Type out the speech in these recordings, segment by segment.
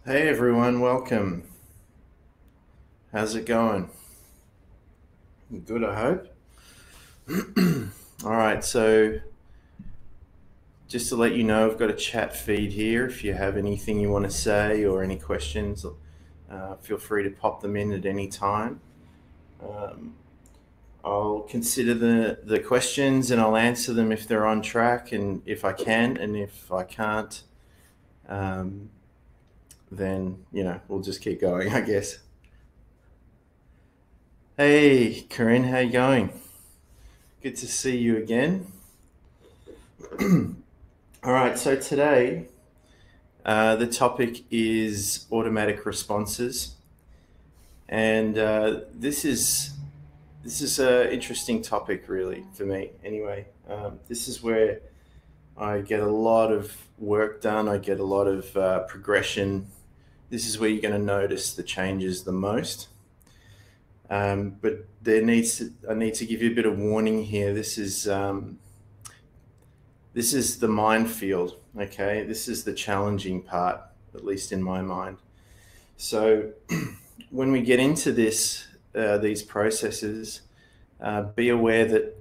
Hey everyone, welcome. How's it going? Good, I hope. All right, so just to let you know, I've got a chat feed here. If you have anything you want to say or any questions, feel free to pop them in at any time. Um, I'll consider the questions and I'll answer them if they're on track and if I can, and if I can't, um, then we'll just keep going, I guess. Hey, Corinne, how you going? Good to see you again. All right, so today the topic is automatic responses, and this is an interesting topic, really, for me. Anyway, this is where I get a lot of work done. I get a lot of progression. This is where you're going to notice the changes the most. But I need to give you a bit of warning here. This is the minefield, okay? This is the challenging part, at least in my mind. So when we get into these processes, be aware that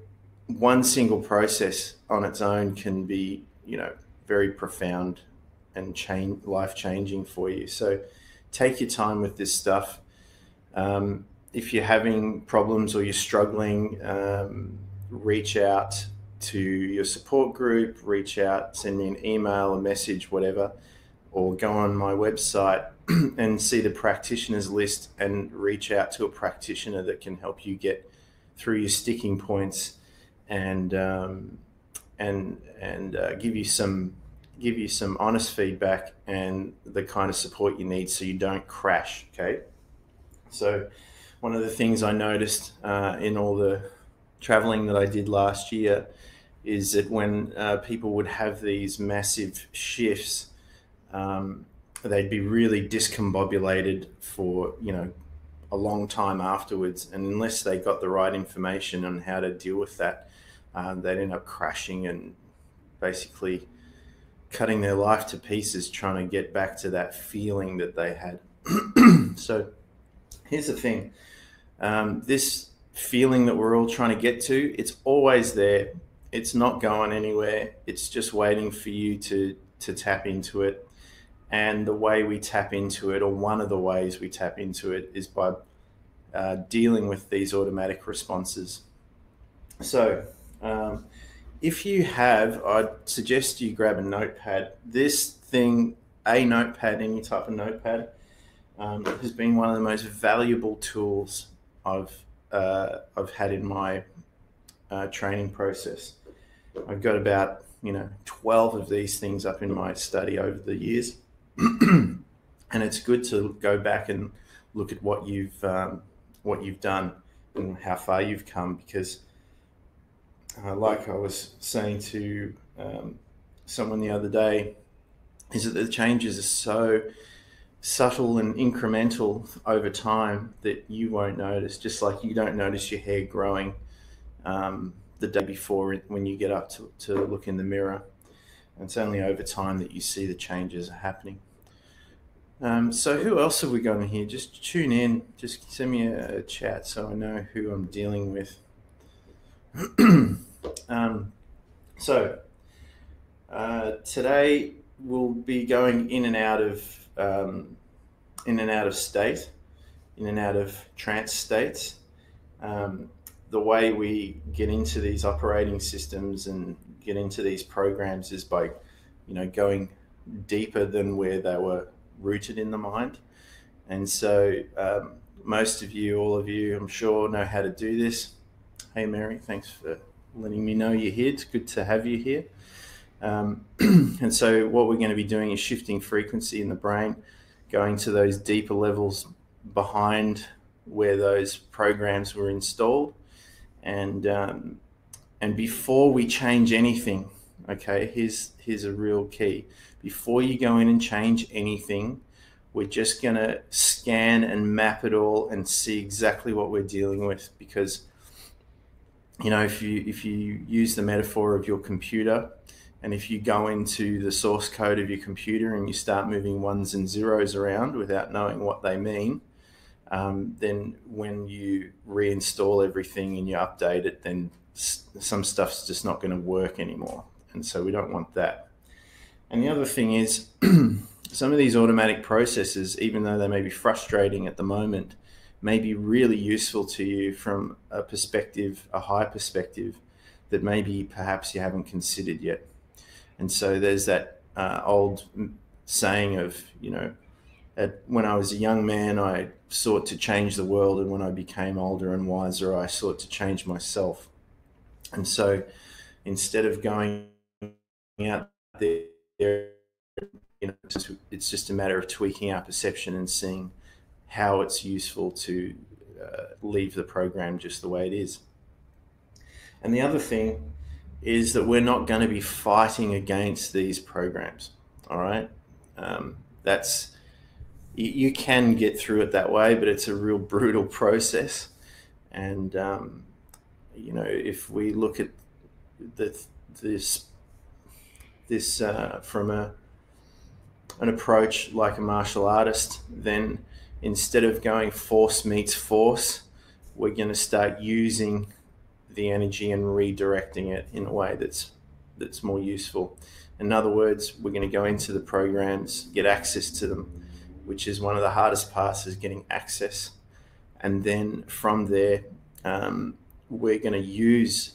one single process on its own can be, very profound and life changing for you. So take your time with this stuff. If you're having problems or you're struggling, reach out to your support group, reach out, send me an email, a message, whatever, or go on my website and see the practitioners list and reach out to a practitioner that can help you get through your sticking points and give you some honest feedback and the kind of support you need so you don't crash. Okay, so one of the things I noticed in all the traveling that I did last year is that when people would have these massive shifts, they'd be really discombobulated for a long time afterwards, and unless they got the right information on how to deal with that, they'd end up crashing and basically cutting their life to pieces trying to get back to that feeling that they had. So here's the thing. This feeling that we're all trying to get to, it's always there. It's not going anywhere. It's just waiting for you to tap into it. And the way we tap into it, or one of the ways we tap into it, is by dealing with these automatic responses. So, if you have, I'd suggest you grab a notepad. This thing, a notepad, any type of notepad, has been one of the most valuable tools I've had in my training process. I've got about 12 of these things up in my study over the years, and it's good to go back and look at what you've done and how far you've come, because like I was saying to someone the other day, is that the changes are so subtle and incremental over time that you won't notice, just like you don't notice your hair growing the day before when you get up to look in the mirror. And it's only over time that you see the changes are happening. So who else have we got in here? Just tune in, just send me a chat so I know who I'm dealing with. So today we'll be going in and out of state, in and out of trance states. The way we get into these operating systems and get into these programs is by, going deeper than where they were rooted in the mind. And so most of you, all of you, I'm sure, know how to do this. Hey, Mary, thanks for letting me know you're here. It's good to have you here. And so what we're going to be doing is shifting frequency in the brain, going to those deeper levels behind where those programs were installed. And before we change anything, okay, here's a real key. Before you go in and change anything, we're just going to scan and map it all and see exactly what we're dealing with. Because if you use the metaphor of your computer And if you go into the source code of your computer and you start moving ones and zeros around without knowing what they mean, then when you reinstall everything and you update it, then some stuff's just not going to work anymore. And so we don't want that. And the other thing is, some of these automatic processes, even though they may be frustrating at the moment, may be really useful to you from a perspective, a high perspective, that maybe perhaps you haven't considered yet. And so there's that old saying of, when I was a young man, I sought to change the world, and when I became older and wiser, I sought to change myself. And so instead of going out there, it's just a matter of tweaking our perception and seeing how it's useful to leave the program just the way it is. And the other thing is that we're not going to be fighting against these programs. All right. You can get through it that way, but it's a real brutal process. And, if we look at this from an approach like a martial artist, then instead of going force meets force, we're going to start using the energy and redirecting it in a way that's more useful. In other words, we're going to go into the programs, get access to them, which is one of the hardest parts, is getting access. And then from there, we're going to use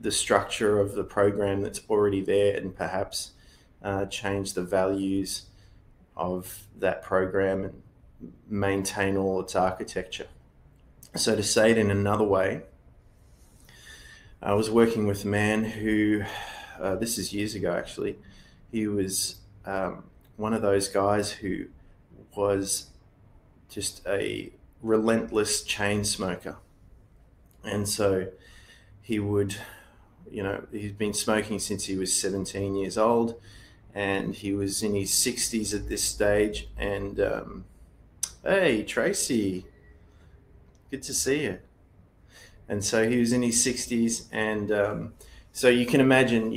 the structure of the program that's already there and perhaps change the values of that program and maintain all its architecture. So to say it in another way, I was working with a man who, this is years ago actually, he was one of those guys who was just a relentless chain smoker. And so he would, he'd been smoking since he was 17 years old, and he was in his 60s at this stage. And hey, Tracy, good to see you. And so he was in his 60s, and so you can imagine,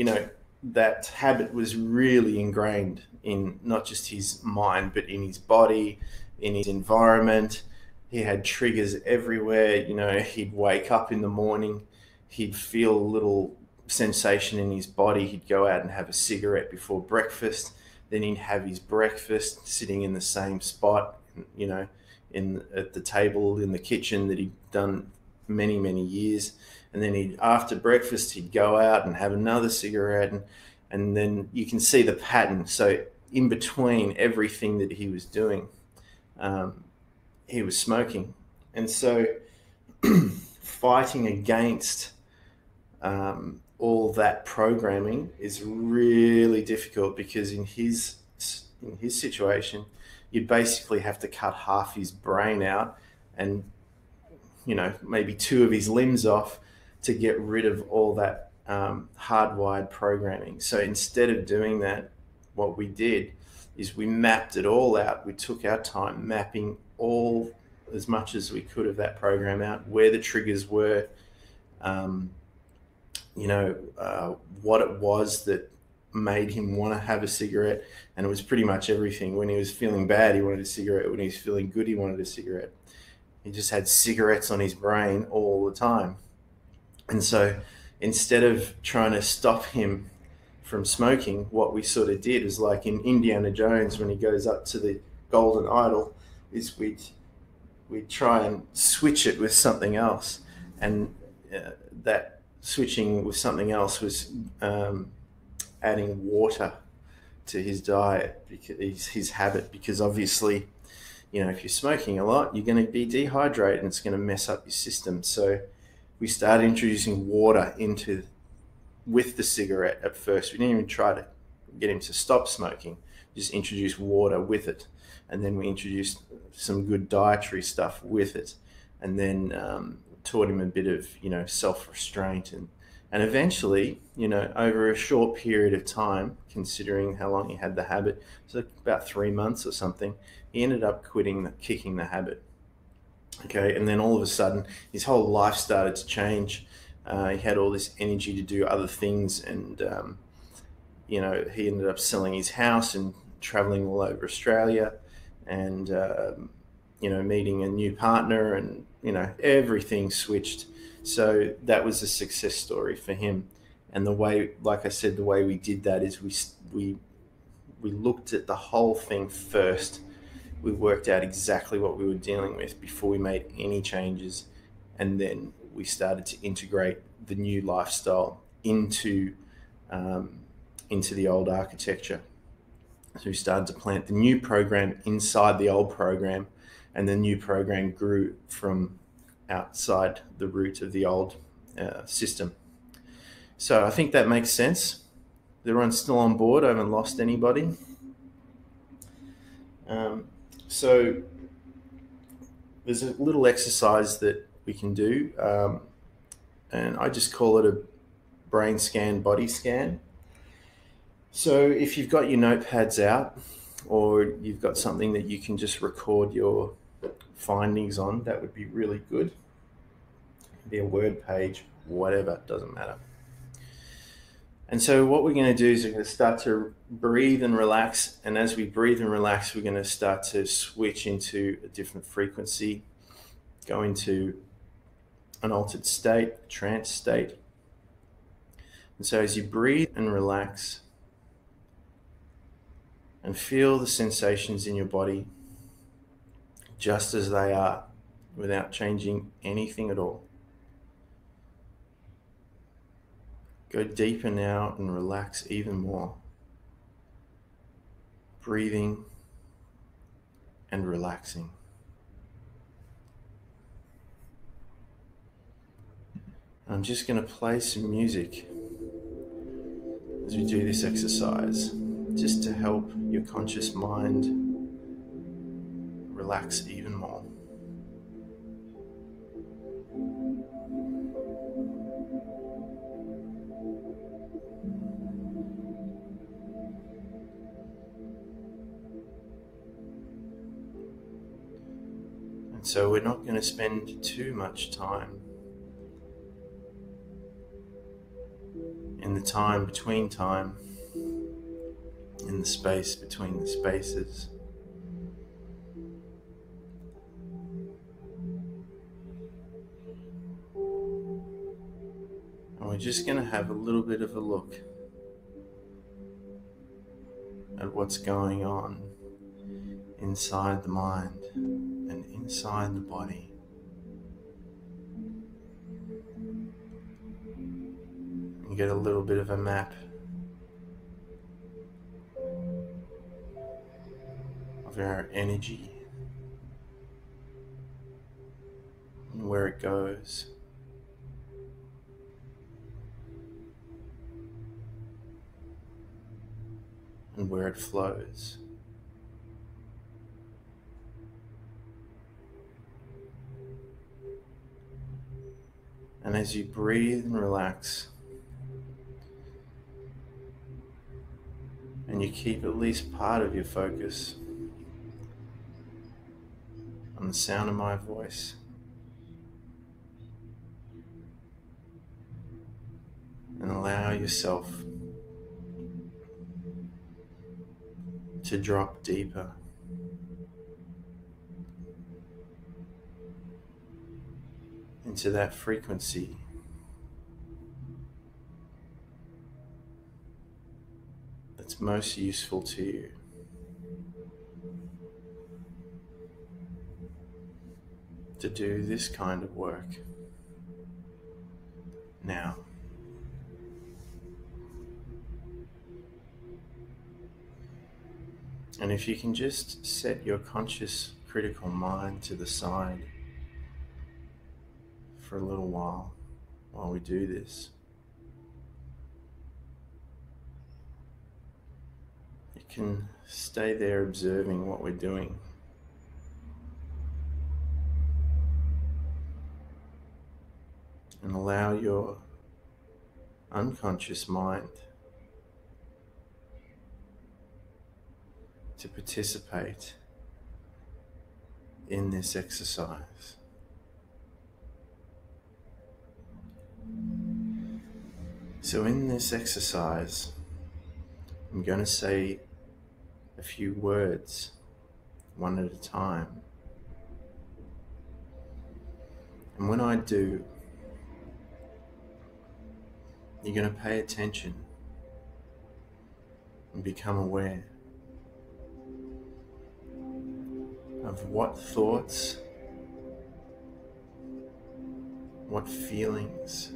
that habit was really ingrained in not just his mind, but in his body, in his environment. He had triggers everywhere. He'd wake up in the morning, he'd feel a little sensation in his body. He'd go out and have a cigarette before breakfast. Then he'd have his breakfast sitting in the same spot, at the table in the kitchen that he'd done many, many years. And then after breakfast, he'd go out and have another cigarette, and then you can see the pattern. So in between everything that he was doing, he was smoking. And so fighting against all that programming is really difficult, because in his situation, you'd basically have to cut half his brain out and maybe two of his limbs off to get rid of all that hardwired programming. So instead of doing that, what we did is we mapped it all out. We took our time mapping all, as much as we could, of that program out, where the triggers were, what it was that made him want to have a cigarette. And it was pretty much everything. When he was feeling bad, he wanted a cigarette. When he was feeling good, he wanted a cigarette. He just had cigarettes on his brain all the time. And so instead of trying to stop him from smoking, what we sort of did was, like in Indiana Jones, when he goes up to the golden idol, is we'd try and switch it with something else. And that switching with something else was adding water to his diet, because his habit, because obviously, if you're smoking a lot, you're going to be dehydrated and it's going to mess up your system. So we started introducing water with the cigarette at first. We didn't even try to get him to stop smoking, just introduce water with it. And then we introduced some good dietary stuff with it. And then taught him a bit of, self-restraint. And eventually, over a short period of time, considering how long he had the habit, so about 3 months or something, he ended up kicking the habit. Okay, and then all of a sudden, his whole life started to change. He had all this energy to do other things, and you know, he ended up selling his house and traveling all over Australia, and you know, meeting a new partner, and you know, everything switched. So that was a success story for him. And the way, like I said, the way we did that is we looked at the whole thing first. We worked out exactly what we were dealing with before we made any changes, and then we started to integrate the new lifestyle into the old architecture. So we started to plant the new program inside the old program, and the new program grew from outside the root of the old system. So I think that makes sense. Everyone's still on board. I haven't lost anybody. So there's a little exercise that we can do, and I just call it a brain scan, body scan. So if you've got your notepads out, or you've got something that you can just record your findings on, that would be really good. It'd be a Word page, whatever, doesn't matter. And so what we're going to do is we're going to start to breathe and relax. And as we breathe and relax, we're going to start to switch into a different frequency, go into an altered state, a trance state. And so as you breathe and relax and feel the sensations in your body just as they are, without changing anything at all. Go deeper now and relax even more. Breathing and relaxing. I'm just going to play some music as we do this exercise, just to help your conscious mind relax even more. And so we're not going to spend too much time in the time between time, in the space between the spaces. And we're just going to have a little bit of a look at what's going on inside the mind and inside the body. And get a little bit of a map of our energy and where it goes. And where it flows. And as you breathe and relax, and you keep at least part of your focus on the sound of my voice, and allow yourself to drop deeper into that frequency that's most useful to you. To do this kind of work now. And if you can just set your conscious critical mind to the side for a little while we do this, you can stay there observing what we're doing. And allow your unconscious mind to participate in this exercise. So in this exercise, I'm going to say a few words, one at a time. And when I do, you're going to pay attention and become aware of what thoughts, what feelings,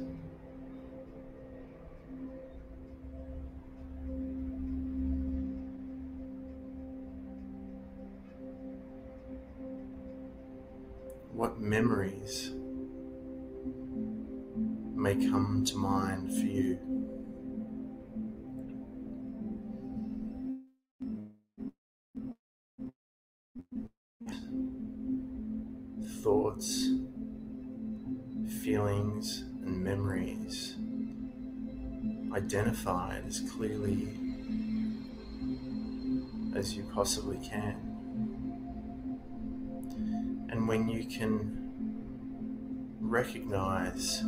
what memories may come to mind for you. Thoughts, feelings, and memories identified as clearly as you possibly can. And when you can recognize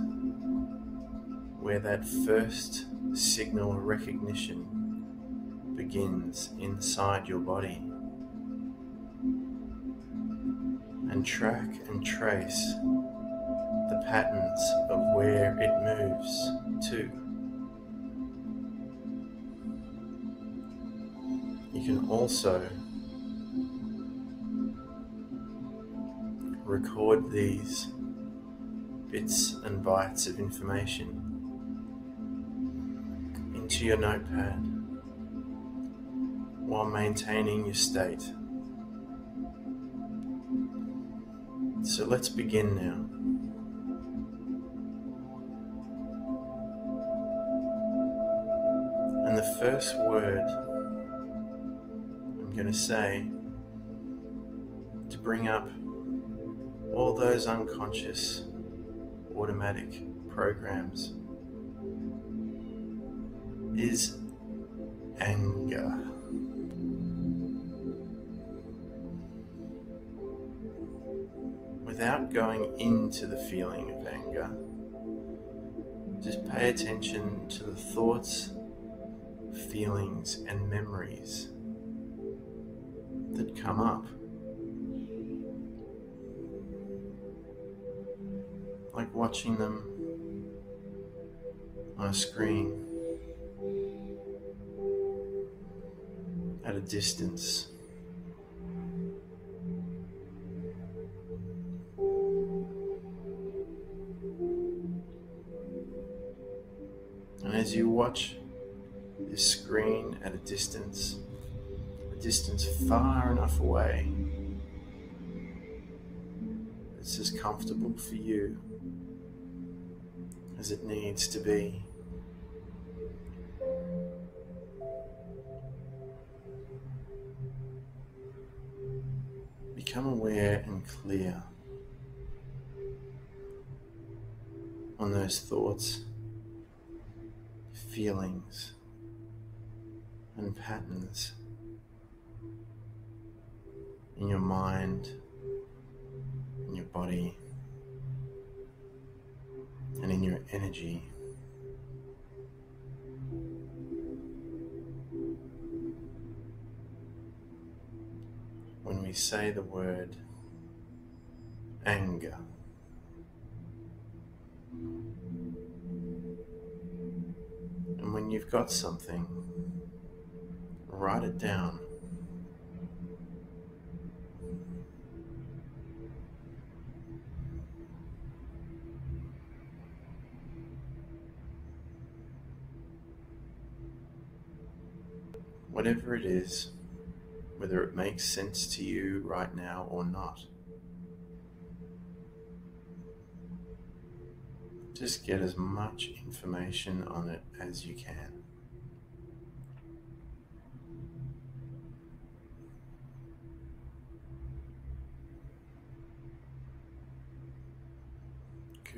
where that first signal of recognition begins inside your body, and track and trace the patterns of where it moves to. You can also record these bits and bytes of information into your notepad while maintaining your state. So let's begin now. And the first word I'm going to say to bring up all those unconscious automatic programs is anger. Without going into the feeling of anger, just pay attention to the thoughts, feelings, and memories that come up. Like watching them on a screen at a distance. And as you watch this screen at a distance far enough away, it's as comfortable for you as it needs to be. Become aware and clear on those thoughts, feelings, and patterns in your mind, in your body, and in your energy. When we say the word anger, and when you've got something, write it down. Whatever it is, whether it makes sense to you right now or not, just get as much information on it as you can.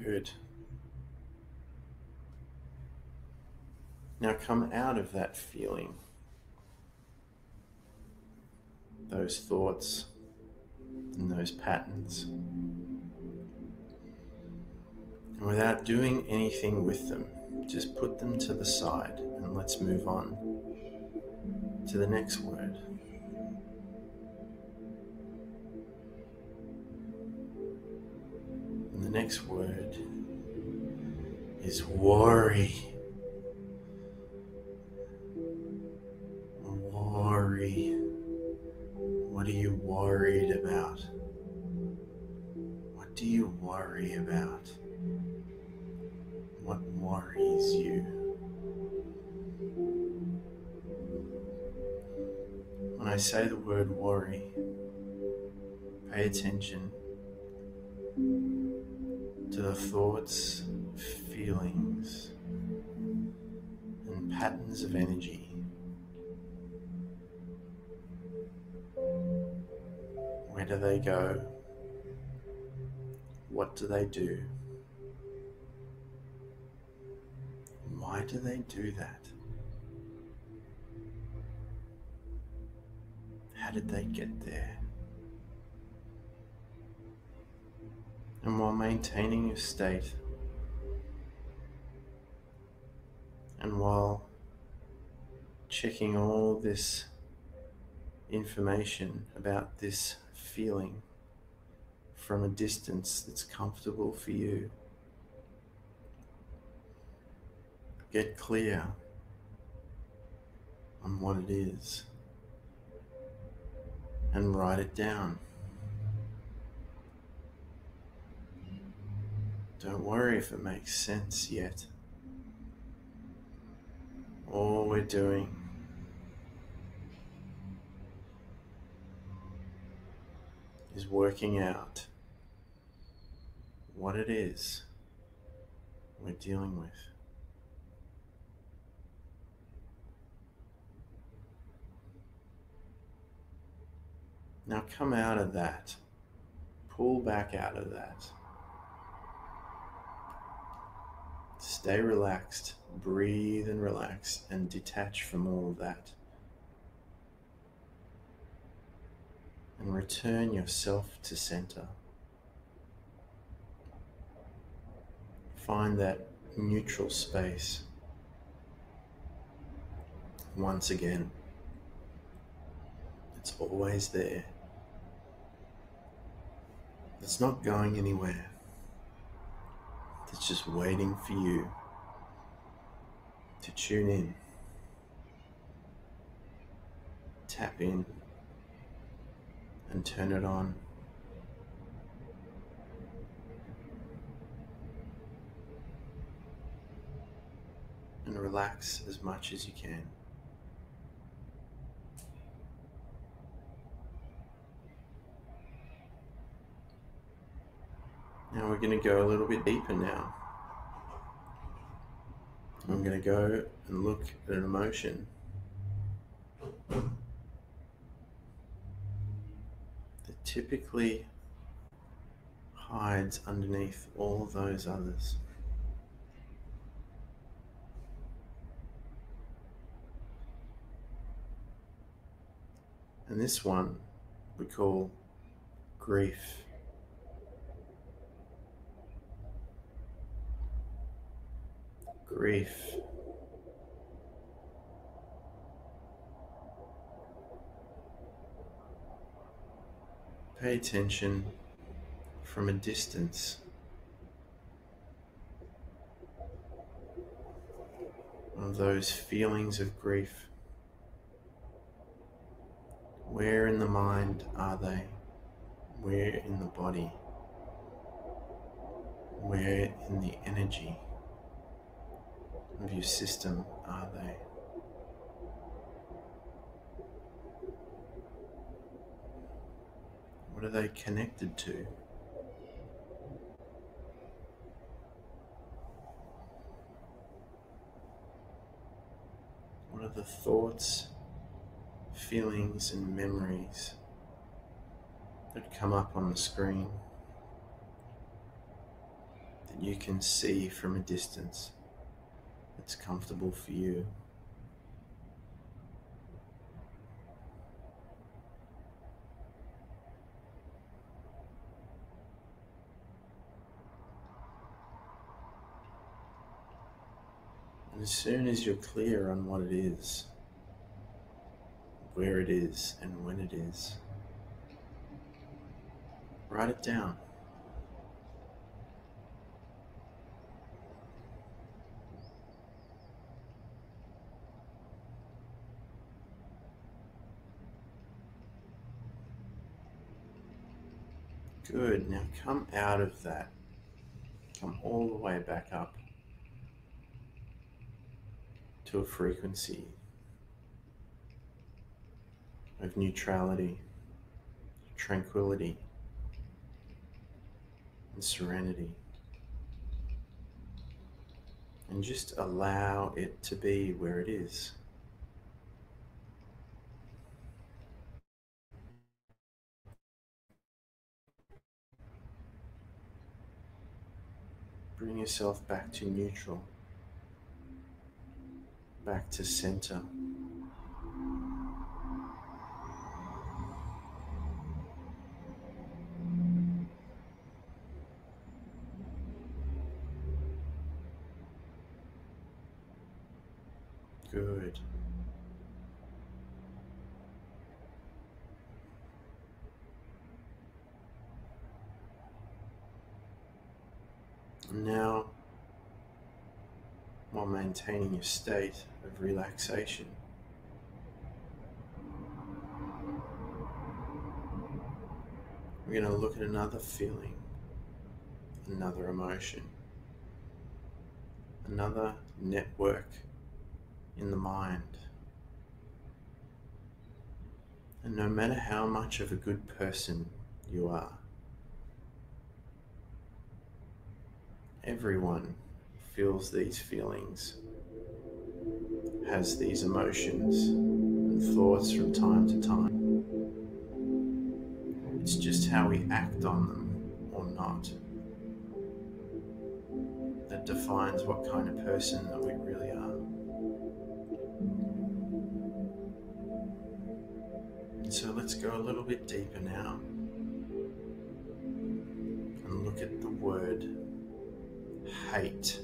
Good. Now come out of that feeling, those thoughts and those patterns, and without doing anything with them, just put them to the side and let's move on to the next word. And the next word is worry. Worry. What are you worried about? What do you worry about? What worries you? When I say the word worry, pay attention to the thoughts, feelings, and patterns of energy. Where do they go? What do they do? Why do they do that? How did they get there? And while maintaining your state, and while checking all this information about this feeling from a distance that's comfortable for you, get clear on what it is and write it down. Don't worry if it makes sense yet. All we're doing is working out what it is we're dealing with. Now come out of that. Pull back out of that. Stay relaxed, breathe and relax, and detach from all of that. And return yourself to center. Find that neutral space once again. It's always there. It's not going anywhere. It's just waiting for you to tune in, tap in, and turn it on. And relax as much as you can. Now we're going to go a little bit deeper now. I'm going to go and look at an emotion that typically hides underneath all of those others. And this one we call grief. Grief. Pay attention from a distance of those feelings of grief. Where in the mind are they? Where in the body? Where in the energy of your system are they? What are they connected to? What are the thoughts, feelings, and memories that come up on the screen that you can see from a distance that's comfortable for you? And as soon as you're clear on what it is, where it is and when it is. Write it down. Good. Now come out of that. Come all the way back up to a frequency of neutrality, tranquility, and serenity. And just allow it to be where it is. Bring yourself back to neutral, back to center. Good. And now, while maintaining your state of relaxation, we're going to look at another feeling, another emotion, another network in the mind. And no matter how much of a good person you are, everyone feels these feelings, has these emotions and thoughts from time to time. It's just how we act on them or not that defines what kind of person that we really are. And so let's go a little bit deeper now and look at the word hate.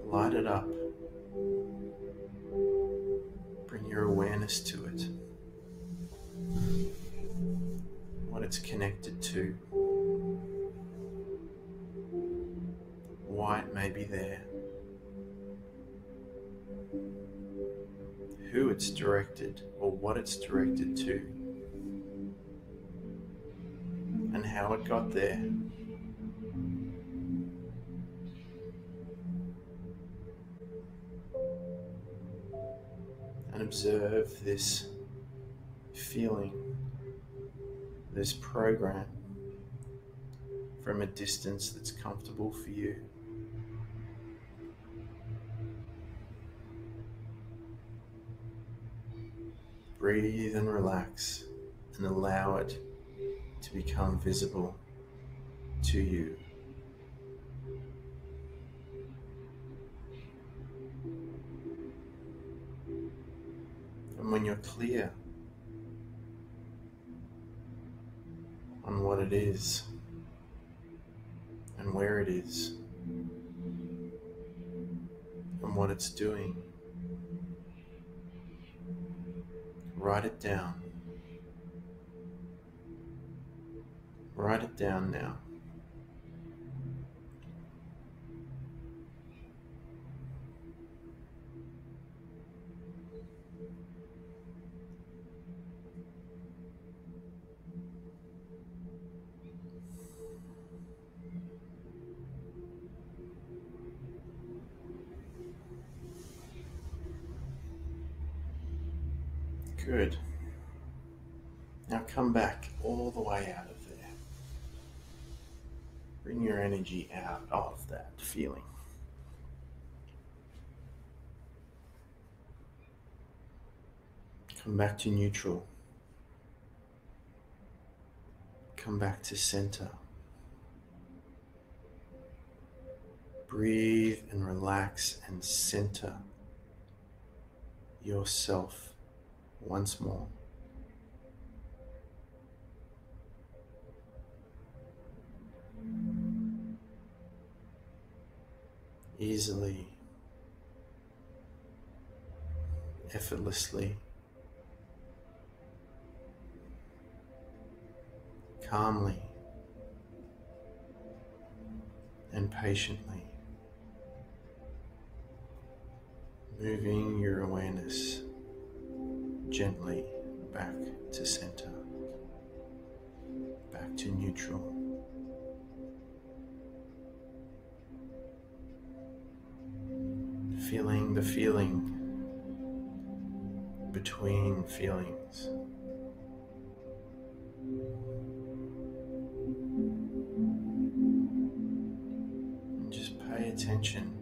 Light it up. Bring your awareness to it. What it's connected to. Why it may be there. Who it's directed or what it's directed to. And how it got there. And observe this feeling, this program from a distance that's comfortable for you. Breathe and relax and allow it to become visible to you. And when you're clear on what it is and where it is and what it's doing, write it down. Write it down now. Good. Now come back all the way out of there. Bring your energy out of that feeling. Come back to neutral. Come back to center. Breathe and relax and center yourself once more. Easily effortlessly, calmly, and patiently, moving your awareness gently back to center, back to neutral. Feeling the feeling between feelings. And just pay attention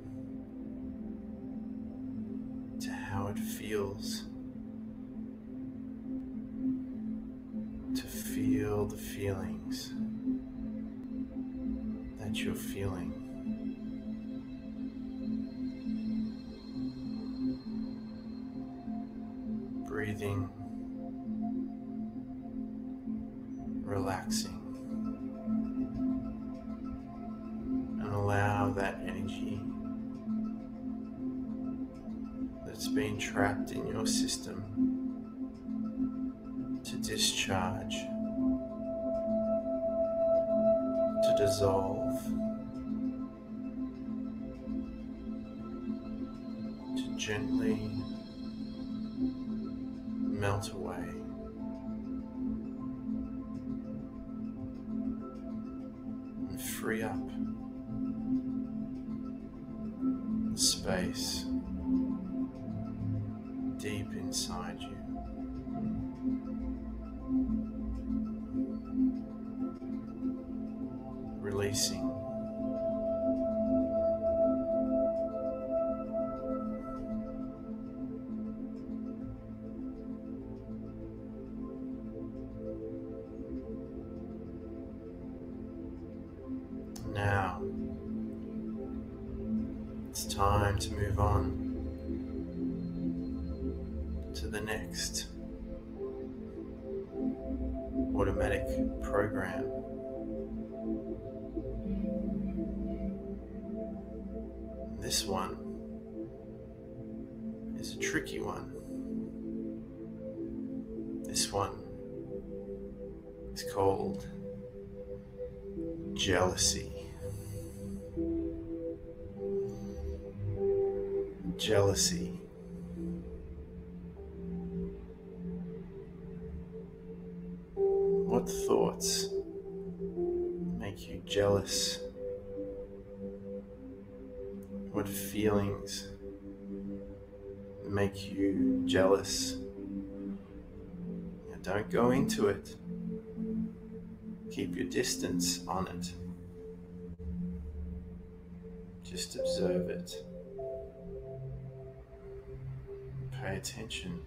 to how it feels to feel the feelings that you're feeling. Breathing, relaxing, and allow that energy that's been trapped in your system to discharge, to dissolve, to gently melt away. And free up the space deep inside you. Releasing. Now, it's time to move on to the next automatic program. This one is a tricky one. This one is called jealousy. Jealousy. What thoughts make you jealous? What feelings make you jealous? Now, don't go into it. Keep your distance on it. Just observe it. Pay attention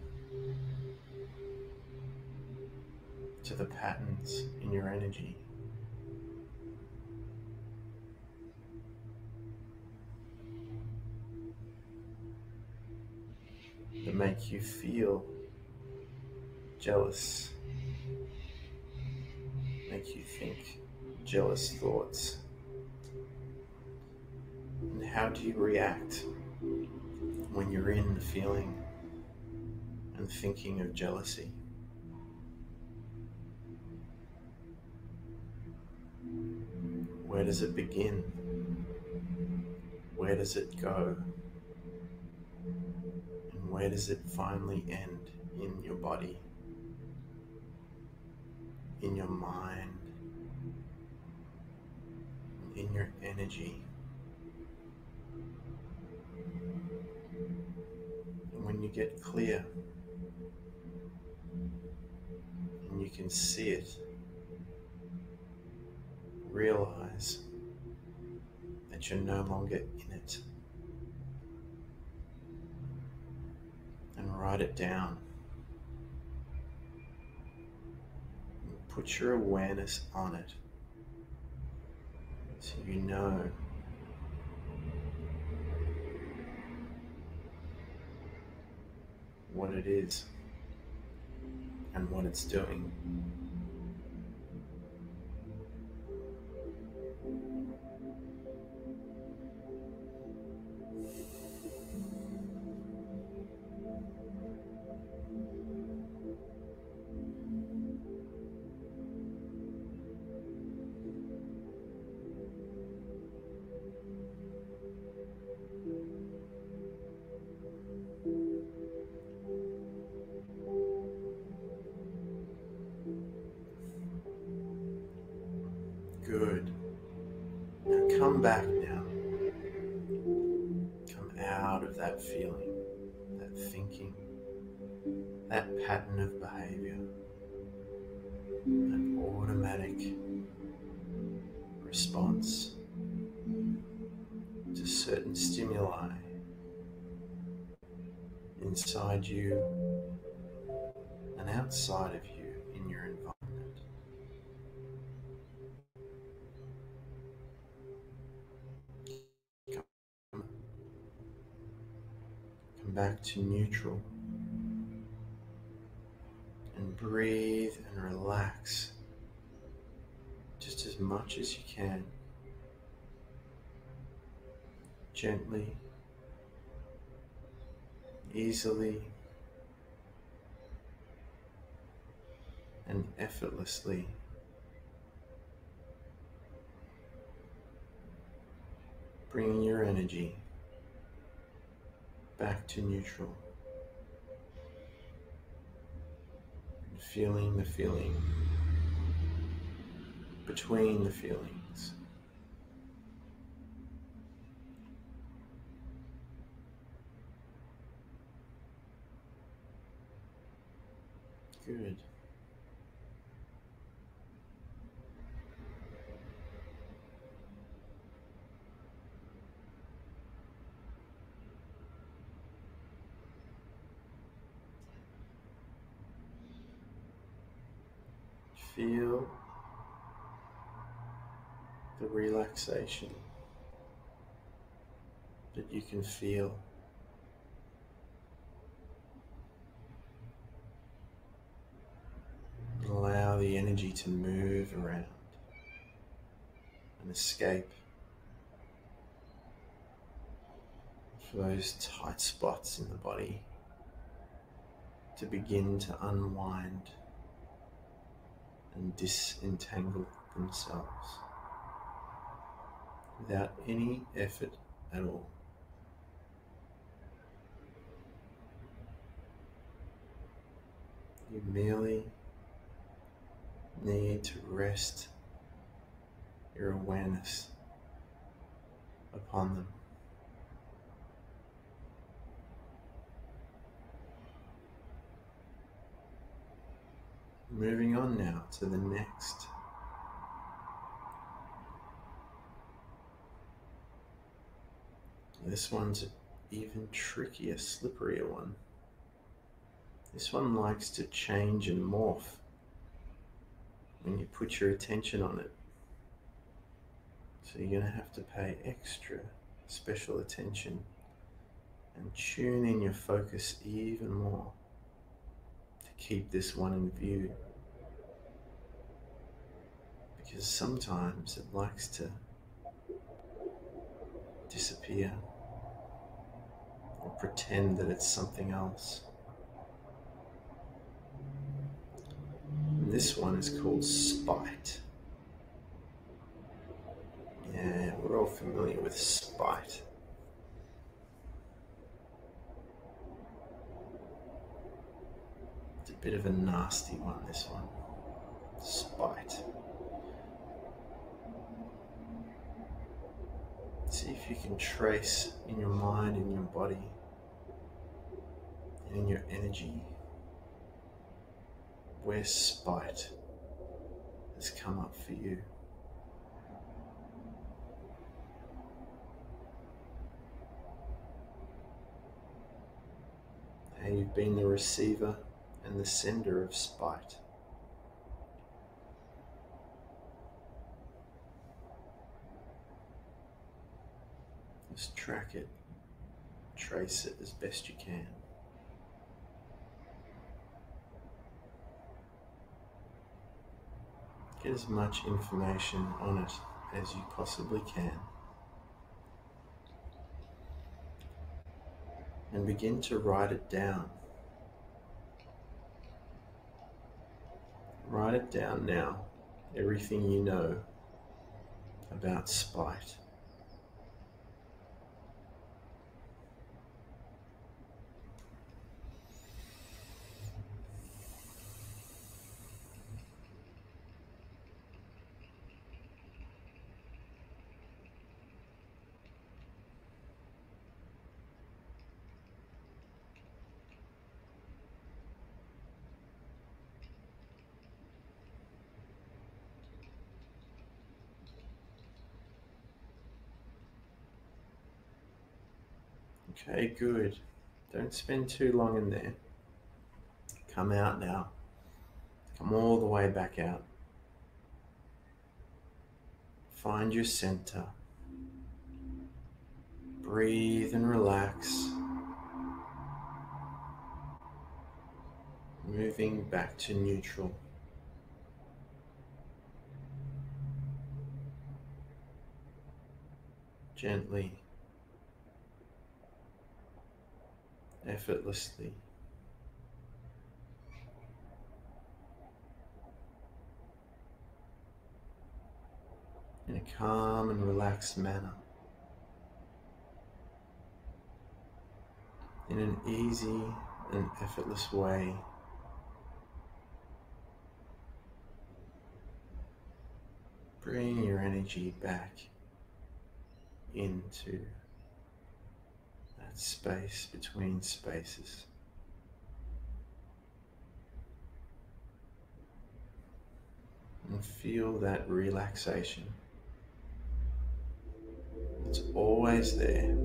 to the patterns in your energy. That make you feel jealous, make you think jealous thoughts. And how do you react when you're in the feeling and thinking of jealousy? Where does it begin? Where does it go? And where does it finally end in your body, in your mind, in your energy? And when you get clear and you can see it, realize that you're no longer in it. And write it down. And put your awareness on it so you know what it is and what it's doing. come back now. Come out of that feeling, that thinking, that pattern of behavior, that automatic response to certain stimuli inside you and outside of you in your environment. Come back to neutral and breathe and relax just as much as you can. Gently, easily, and effortlessly. Bringing your energy back to neutral and feeling the feeling between the feelings. Good. Feel the relaxation that you can feel. Allow the energy to move around and escape for those tight spots in the body to begin to unwind and disentangle themselves without any effort at all. You merely need to rest your awareness upon them. Moving on now to the next. This one's an even trickier, slipperier one. This one likes to change and morph when you put your attention on it. So you're going to have to pay extra special attention and tune in your focus even more to keep this one in view. Because sometimes it likes to disappear or pretend that it's something else. And this one is called spite. Yeah, we're all familiar with spite. It's a bit of a nasty one, this one. Spite. See if you can trace in your mind, in your body, and in your energy where spite has come up for you. How you've been the receiver and the sender of spite. Just track it, trace it as best you can. Get as much information on it as you possibly can. And begin to write it down. Write it down now, everything you know about spite. Okay, good. Don't spend too long in there. Come out now. Come all the way back out. Find your center. Breathe and relax. Moving back to neutral. Gently, effortlessly. In a calm and relaxed manner. In an easy and effortless way. Bring your energy back into that space between spaces. And feel that relaxation. It's always there.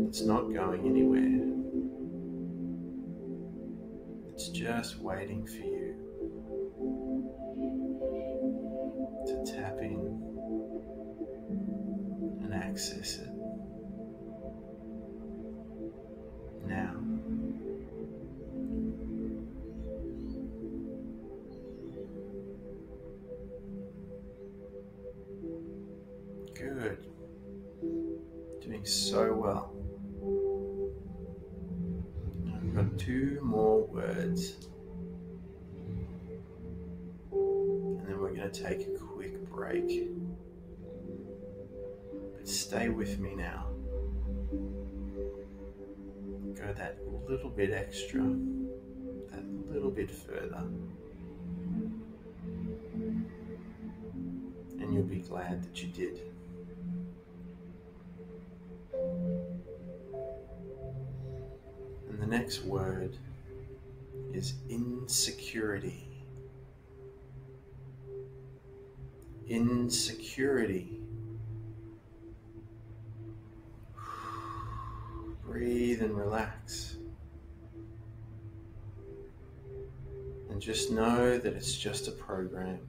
It's not going anywhere. It's just waiting for you to tap in and access it. Now. Good. Doing so well. I've got 2 more words. And then we're going to take a quick break. But stay with me now. Go that little bit extra, that little bit further. And you'll be glad that you did. And the next word is insecurity. Insecurity. Breathe and relax. And just know that it's just a program.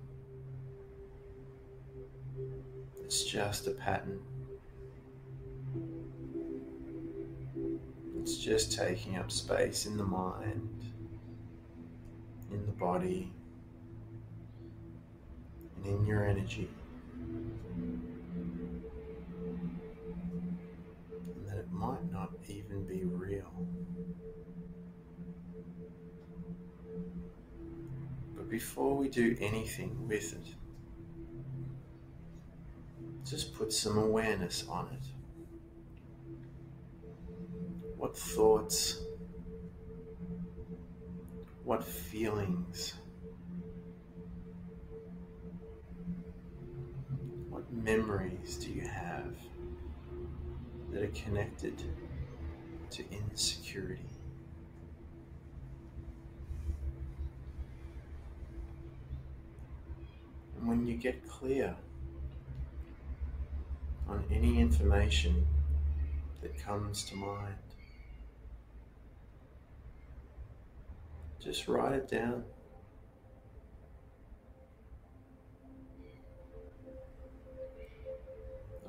It's just a pattern. It's just taking up space in the mind, in the body, and in your energy. And that it might not even be real. But before we do anything with it, just put some awareness on it. What thoughts, what feelings, what memories do you have that are connected to insecurity? And when you get clear on any information that comes to mind, just write it down.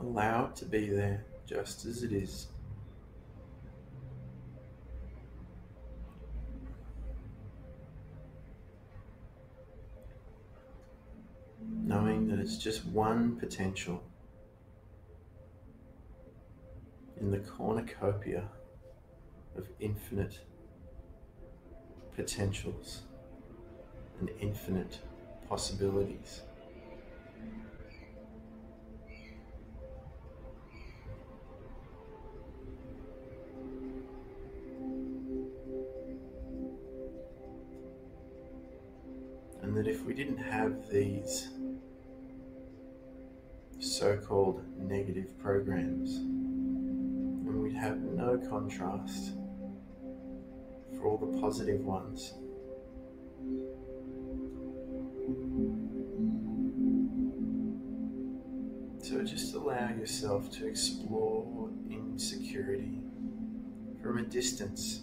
Allow it to be there just as it is. Knowing that it's just one potential in the cornucopia of infinite potentials and infinite possibilities. And that if we didn't have these so-called negative programs, then we'd have no contrast for all the positive ones. So just allow yourself to explore insecurity from a distance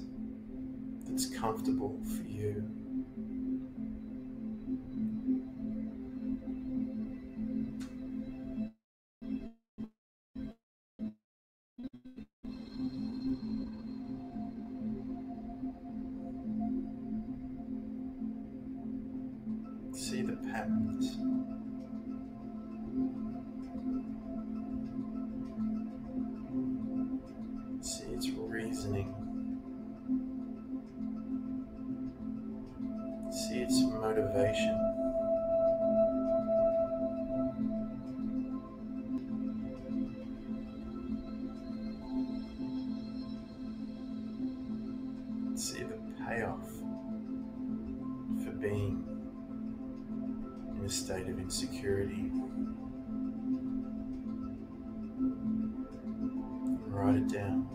that's comfortable for you. See the patterns. See its reasoning. See its motivation. See the payoff for being in a state of insecurity. Write it down.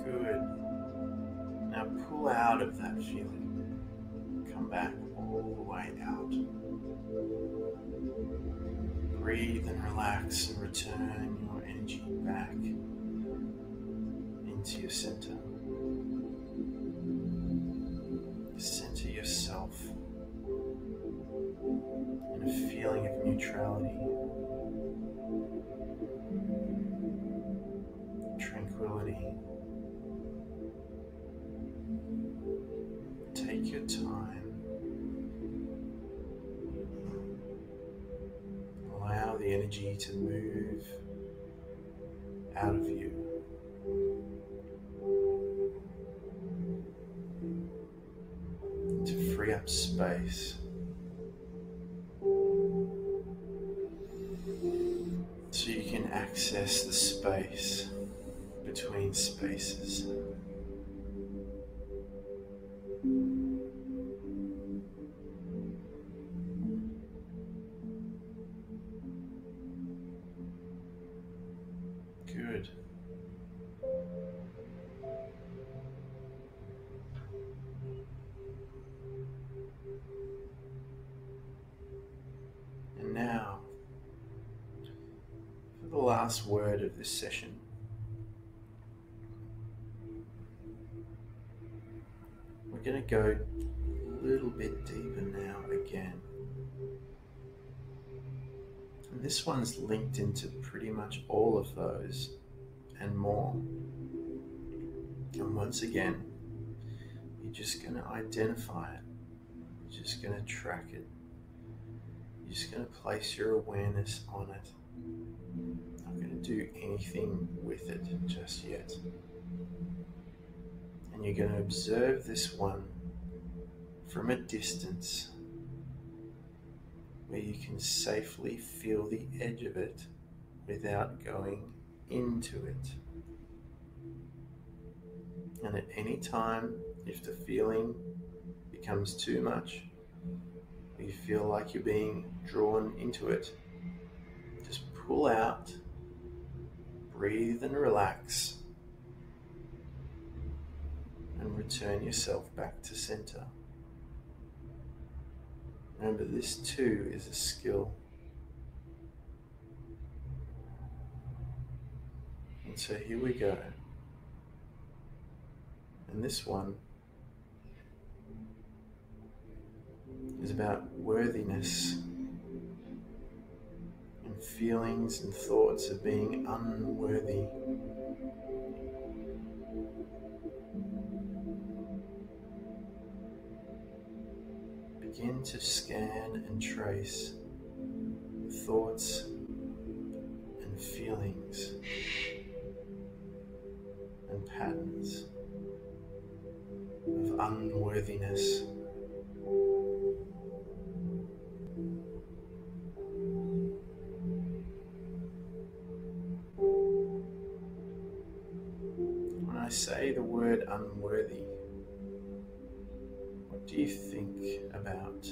Good. Now pull out of that feeling. Come back all the way out. Breathe and relax and return your energy back into your center. Center yourself in a feeling of neutrality, tranquility. Take your time. Allow the energy to move out of you. To free up space. So you can access the space between spaces. Good. And now, for the last word of this session, we're going to go a little bit deeper now again. And this one's linked into pretty much all of those and more. And once again, you're just going to identify it. You're just going to track it. You're just going to place your awareness on it. Not going to do anything with it just yet. And you're going to observe this one from a distance where you can safely feel the edge of it without going into it. And at any time, if the feeling becomes too much, or you feel like you're being drawn into it, just pull out, breathe and relax, and return yourself back to center. Remember, this too is a skill. And so here we go. And this one is about worthiness and feelings and thoughts of being unworthy. Begin to scan and trace thoughts and feelings and patterns of unworthiness. When I say the word unworthy, what do you think about?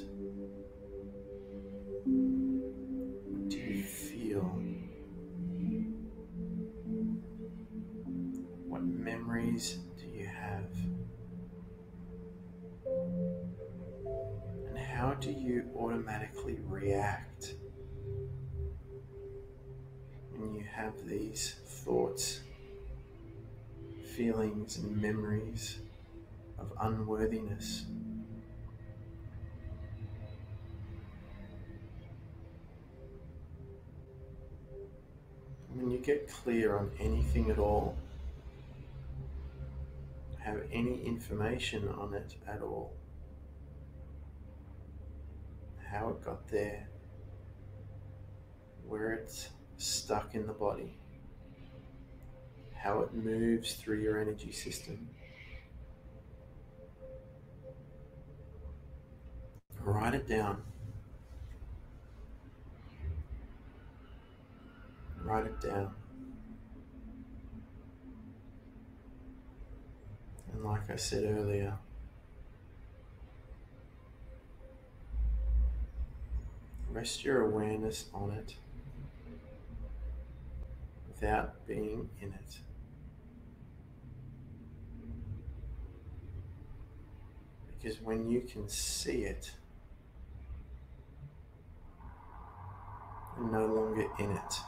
What do you feel? memories do you have? And how do you automatically react when you have these thoughts, feelings, and memories of unworthiness? When you get clear on anything at all, have any information on it at all, how it got there, where it's stuck in the body, how it moves through your energy system, write it down. Write it down. And like I said earlier, rest your awareness on it without being in it. Because when you can see it, you're no longer in it.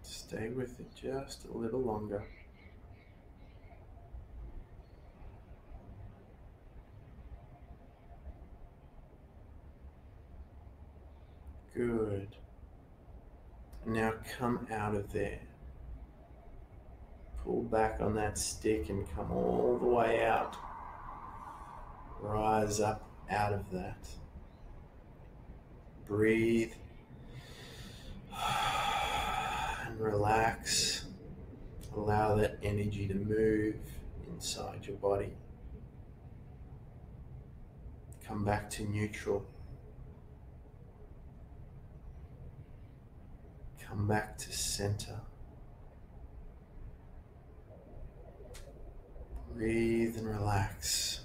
Stay with it just a little longer. Good. Now come out of there. Pull back on that stick and come all the way out. Rise up out of that. Breathe and relax. Allow that energy to move inside your body. Come back to neutral. Come back to center. Breathe and relax.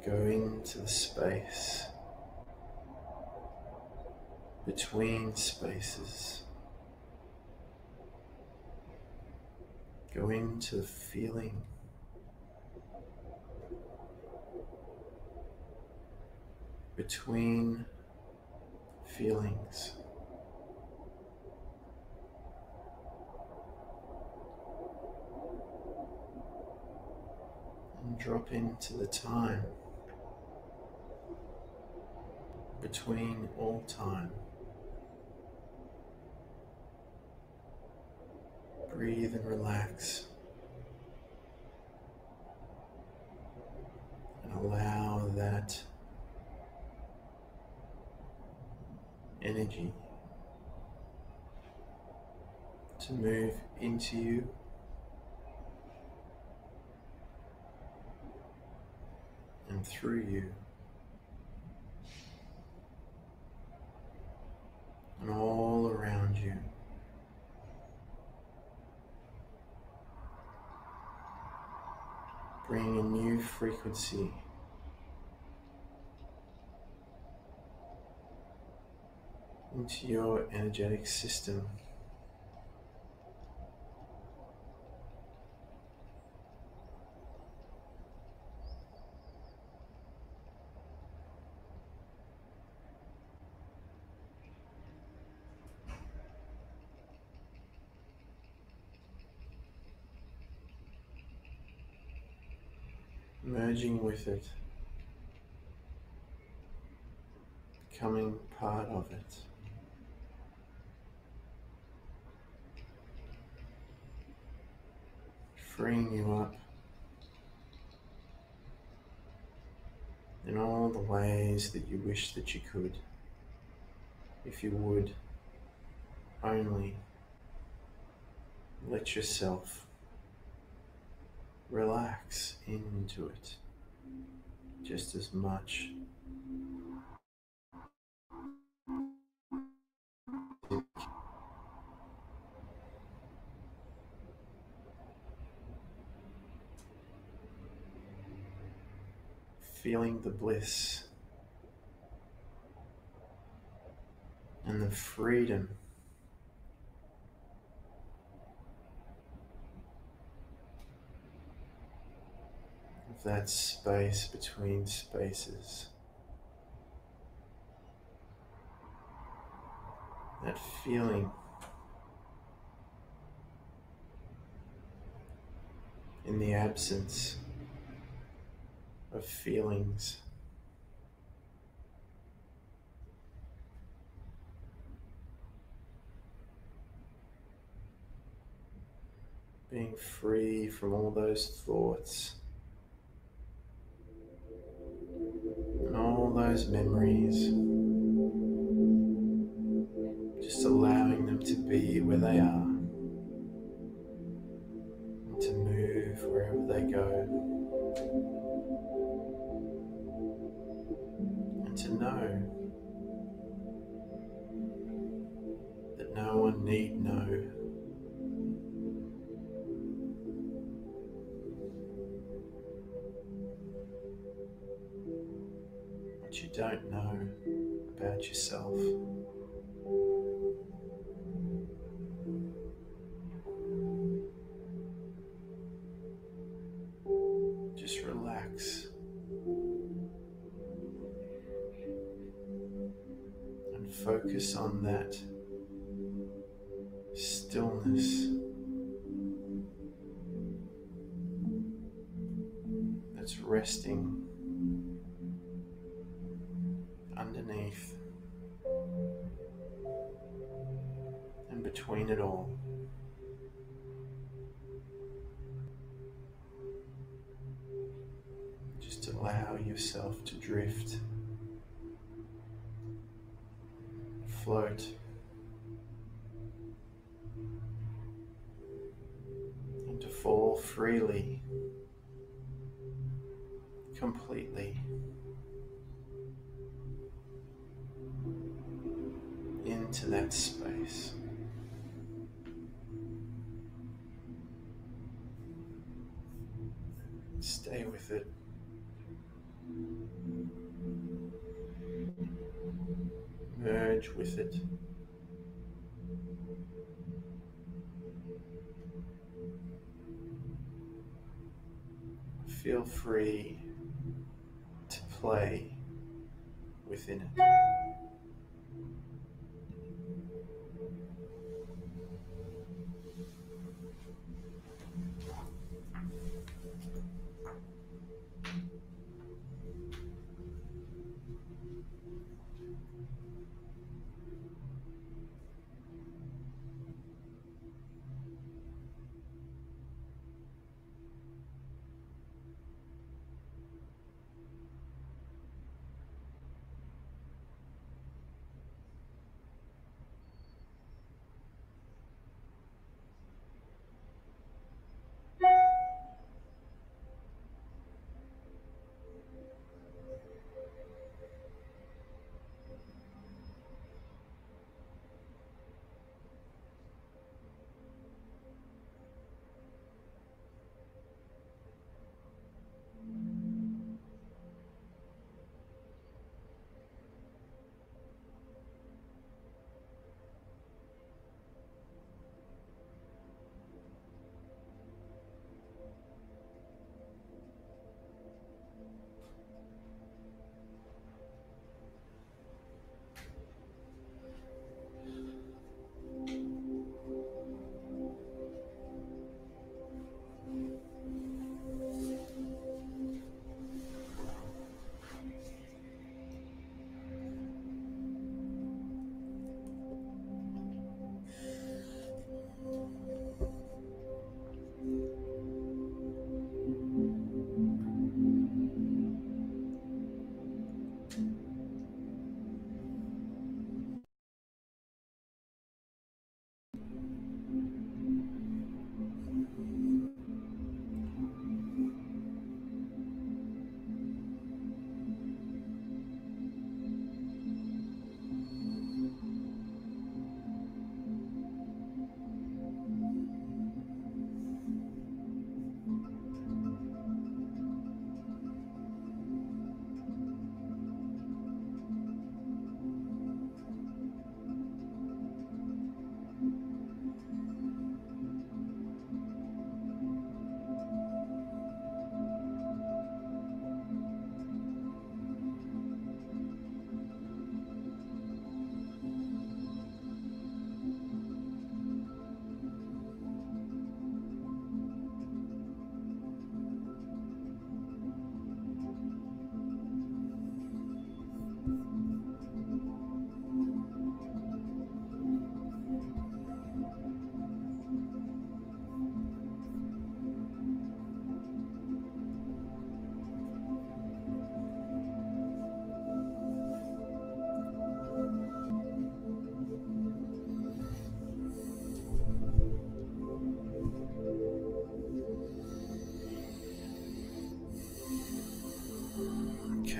Go into the space between spaces. Go into the feeling. Between feelings. And drop into the time between all time. Breathe and relax. And allow that energy to move into you and through you and all around you. Bringing a new frequency into your energetic system. Merging with it, becoming part of it. Freeing you up in all the ways that you wish that you could, if you would only let yourself relax into it just as much. Feeling the bliss and the freedom of that space between spaces, that feeling in the absence of feelings. Being free from all those thoughts and all those memories, just allowing them to be where they are and to move wherever they go, and to know that no one need know what you don't know about yourself. Just relax and focus on that stillness that's resting underneath and between it all. Just allow yourself to drift, float, and to fall freely, completely into that space. Stay with it. Merge with it. Feel free to play within it.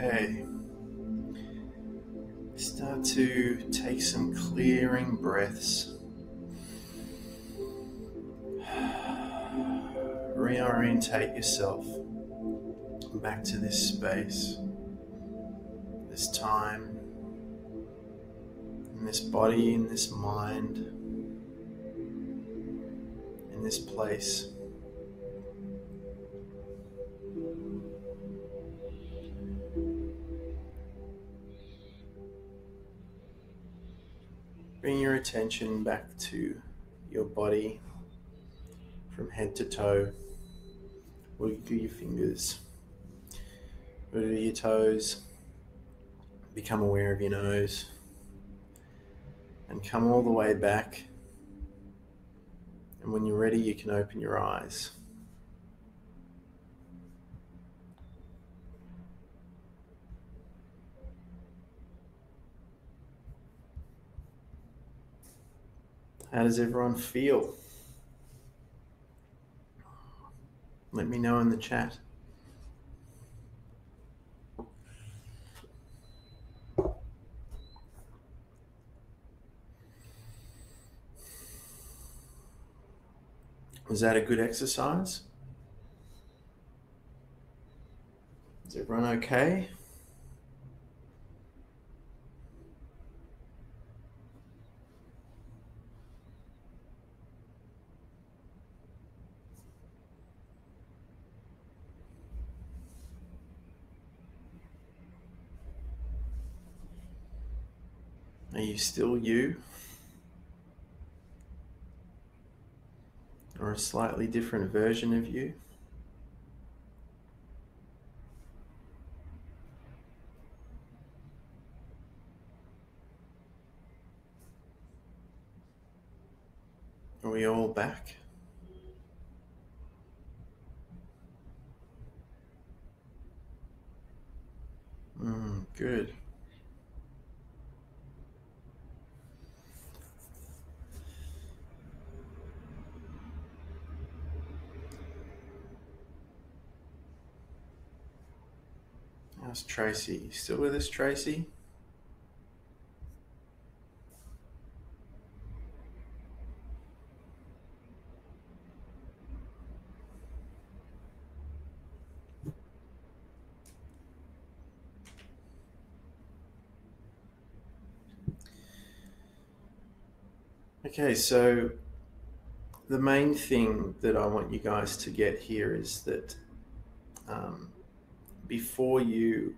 Okay. Start to take some clearing breaths. Reorientate yourself back to this space, this time, in this body, in this mind, in this place. Bring your attention back to your body from head to toe. Wiggle your fingers, wiggle your toes, become aware of your nose, and come all the way back. And when you're ready, you can open your eyes. How does everyone feel? Let me know in the chat. Was that a good exercise? Is everyone okay? Are you still you? Or a slightly different version of you? Are we all back? Good. How's Tracy? You still with us, Tracy? Okay, so the main thing that I want you guys to get here is that before you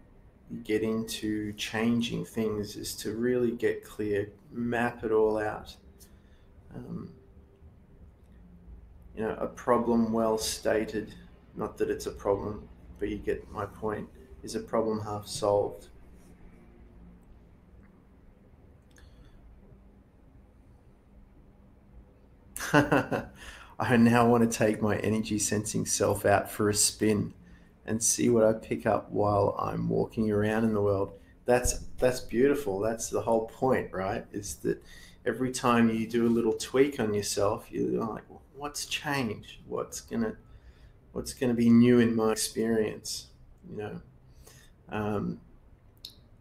get into changing things is to really get clear, map it all out. A problem well stated, not that it's a problem, but you get my point, is a problem half solved. I now want to take my energy sensing self out for a spin and see what I pick up while I'm walking around in the world. That's beautiful. That's the whole point, right? Is that every time you do a little tweak on yourself, you're like, what's changed? What's gonna be new in my experience?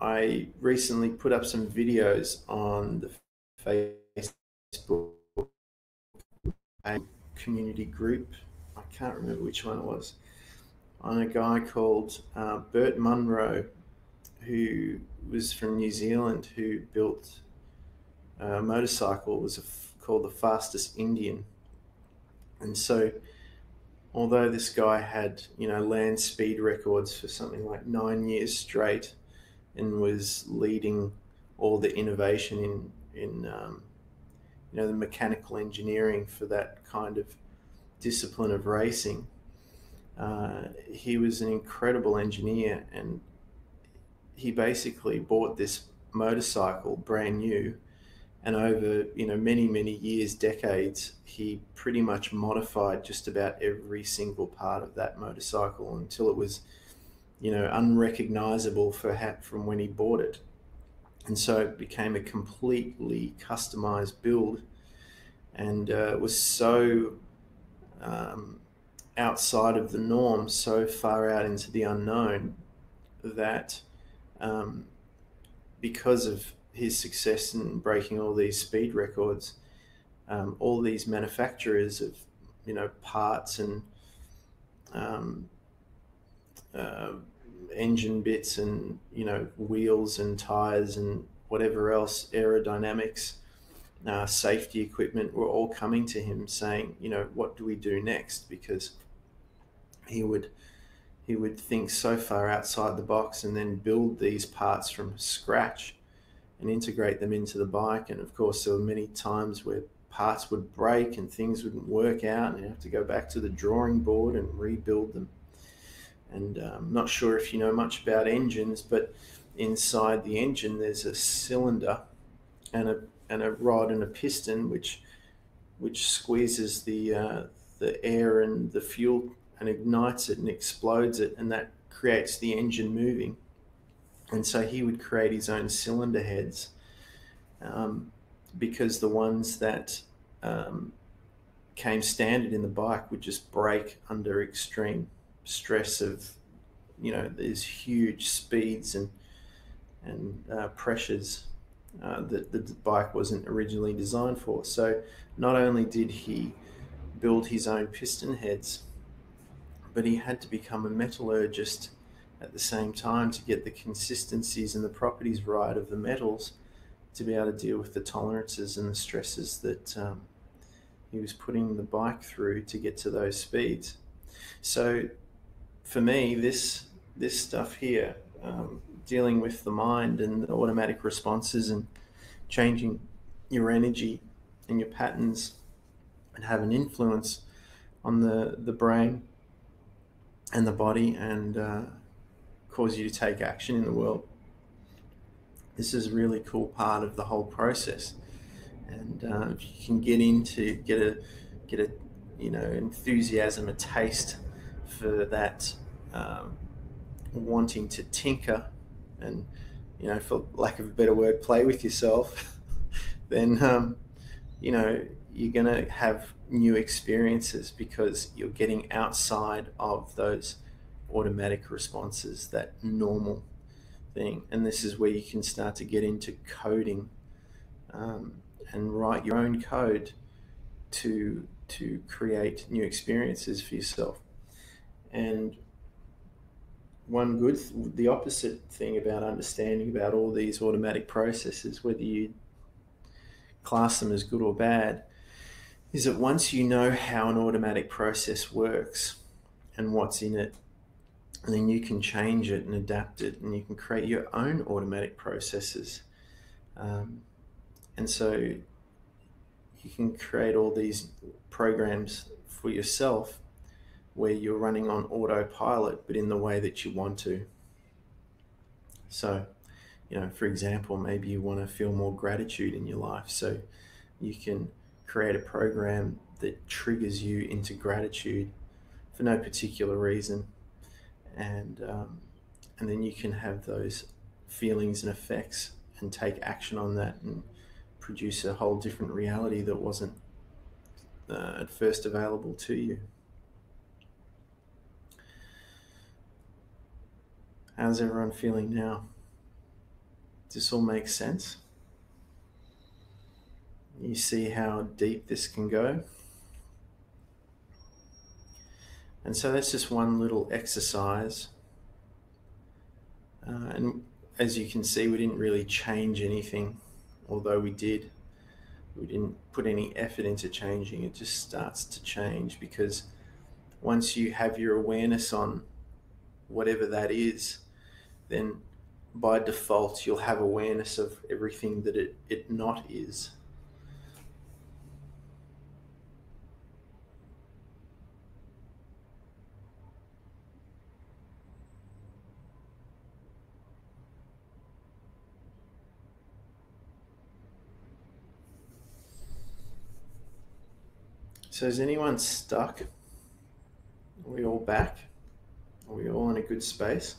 I recently put up some videos on the Facebook community group. I can't remember which one it was. On a guy called Bert Munro, who was from New Zealand, who built a motorcycle, was called the Fastest Indian. And so, although this guy had land speed records for something like 9 years straight, and was leading all the innovation in the mechanical engineering for that kind of discipline of racing, he was an incredible engineer, and he basically bought this motorcycle brand new, and over many years, decades, he pretty much modified just about every single part of that motorcycle until it was unrecognizable from when he bought it. And so it became a completely customized build, and it was so outside of the norm, so far out into the unknown, that because of his success in breaking all these speed records, all these manufacturers of, parts and um, uh, engine bits and, wheels and tires and whatever else, aerodynamics, safety equipment, were all coming to him saying, what do we do next? Because he would think so far outside the box and then build these parts from scratch and integrate them into the bike. And of course, there were many times where parts would break and things wouldn't work out, and you have to go back to the drawing board and rebuild them. And I'm not sure if you know much about engines, but inside the engine there's a cylinder and a rod and a piston which squeezes the air and the fuel and ignites it and explodes it, and that creates the engine moving. And so he would create his own cylinder heads, because the ones that came standard in the bike would just break under extreme stress of, these huge speeds and pressures that the bike wasn't originally designed for. So not only did he build his own piston heads, but he had to become a metallurgist at the same time to get the consistencies and the properties right of the metals to be able to deal with the tolerances and the stresses that he was putting the bike through to get to those speeds. So for me, this stuff here, dealing with the mind and the automatic responses and changing your energy and your patterns and have an influence on the brain and the body, and cause you to take action in the world. This is a really cool part of the whole process. And if you can get a enthusiasm, a taste for that, wanting to tinker and, for lack of a better word, play with yourself, then you're going to have new experiences because you're getting outside of those automatic responses, that normal thing. And this is where you can start to get into coding, and write your own code to create new experiences for yourself. And the opposite thing about understanding about all these automatic processes, whether you class them as good or bad, is that once you know how an automatic process works and what's in it, and then you can change it and adapt it, and you can create your own automatic processes. And so you can create all these programs for yourself where you're running on autopilot, but in the way that you want to. So, for example, maybe you want to feel more gratitude in your life. So you can create a program that triggers you into gratitude for no particular reason. And then you can have those feelings and effects and take action on that and produce a whole different reality that wasn't at first available to you. How's everyone feeling now? Does this all make sense? You see how deep this can go? And so that's just one little exercise. And as you can see, we didn't really change anything, although we did. We didn't put any effort into changing. It just starts to change, because once you have your awareness on whatever that is, then by default you'll have awareness of everything that it not is. So is anyone stuck? Are we all back? Are we all in a good space?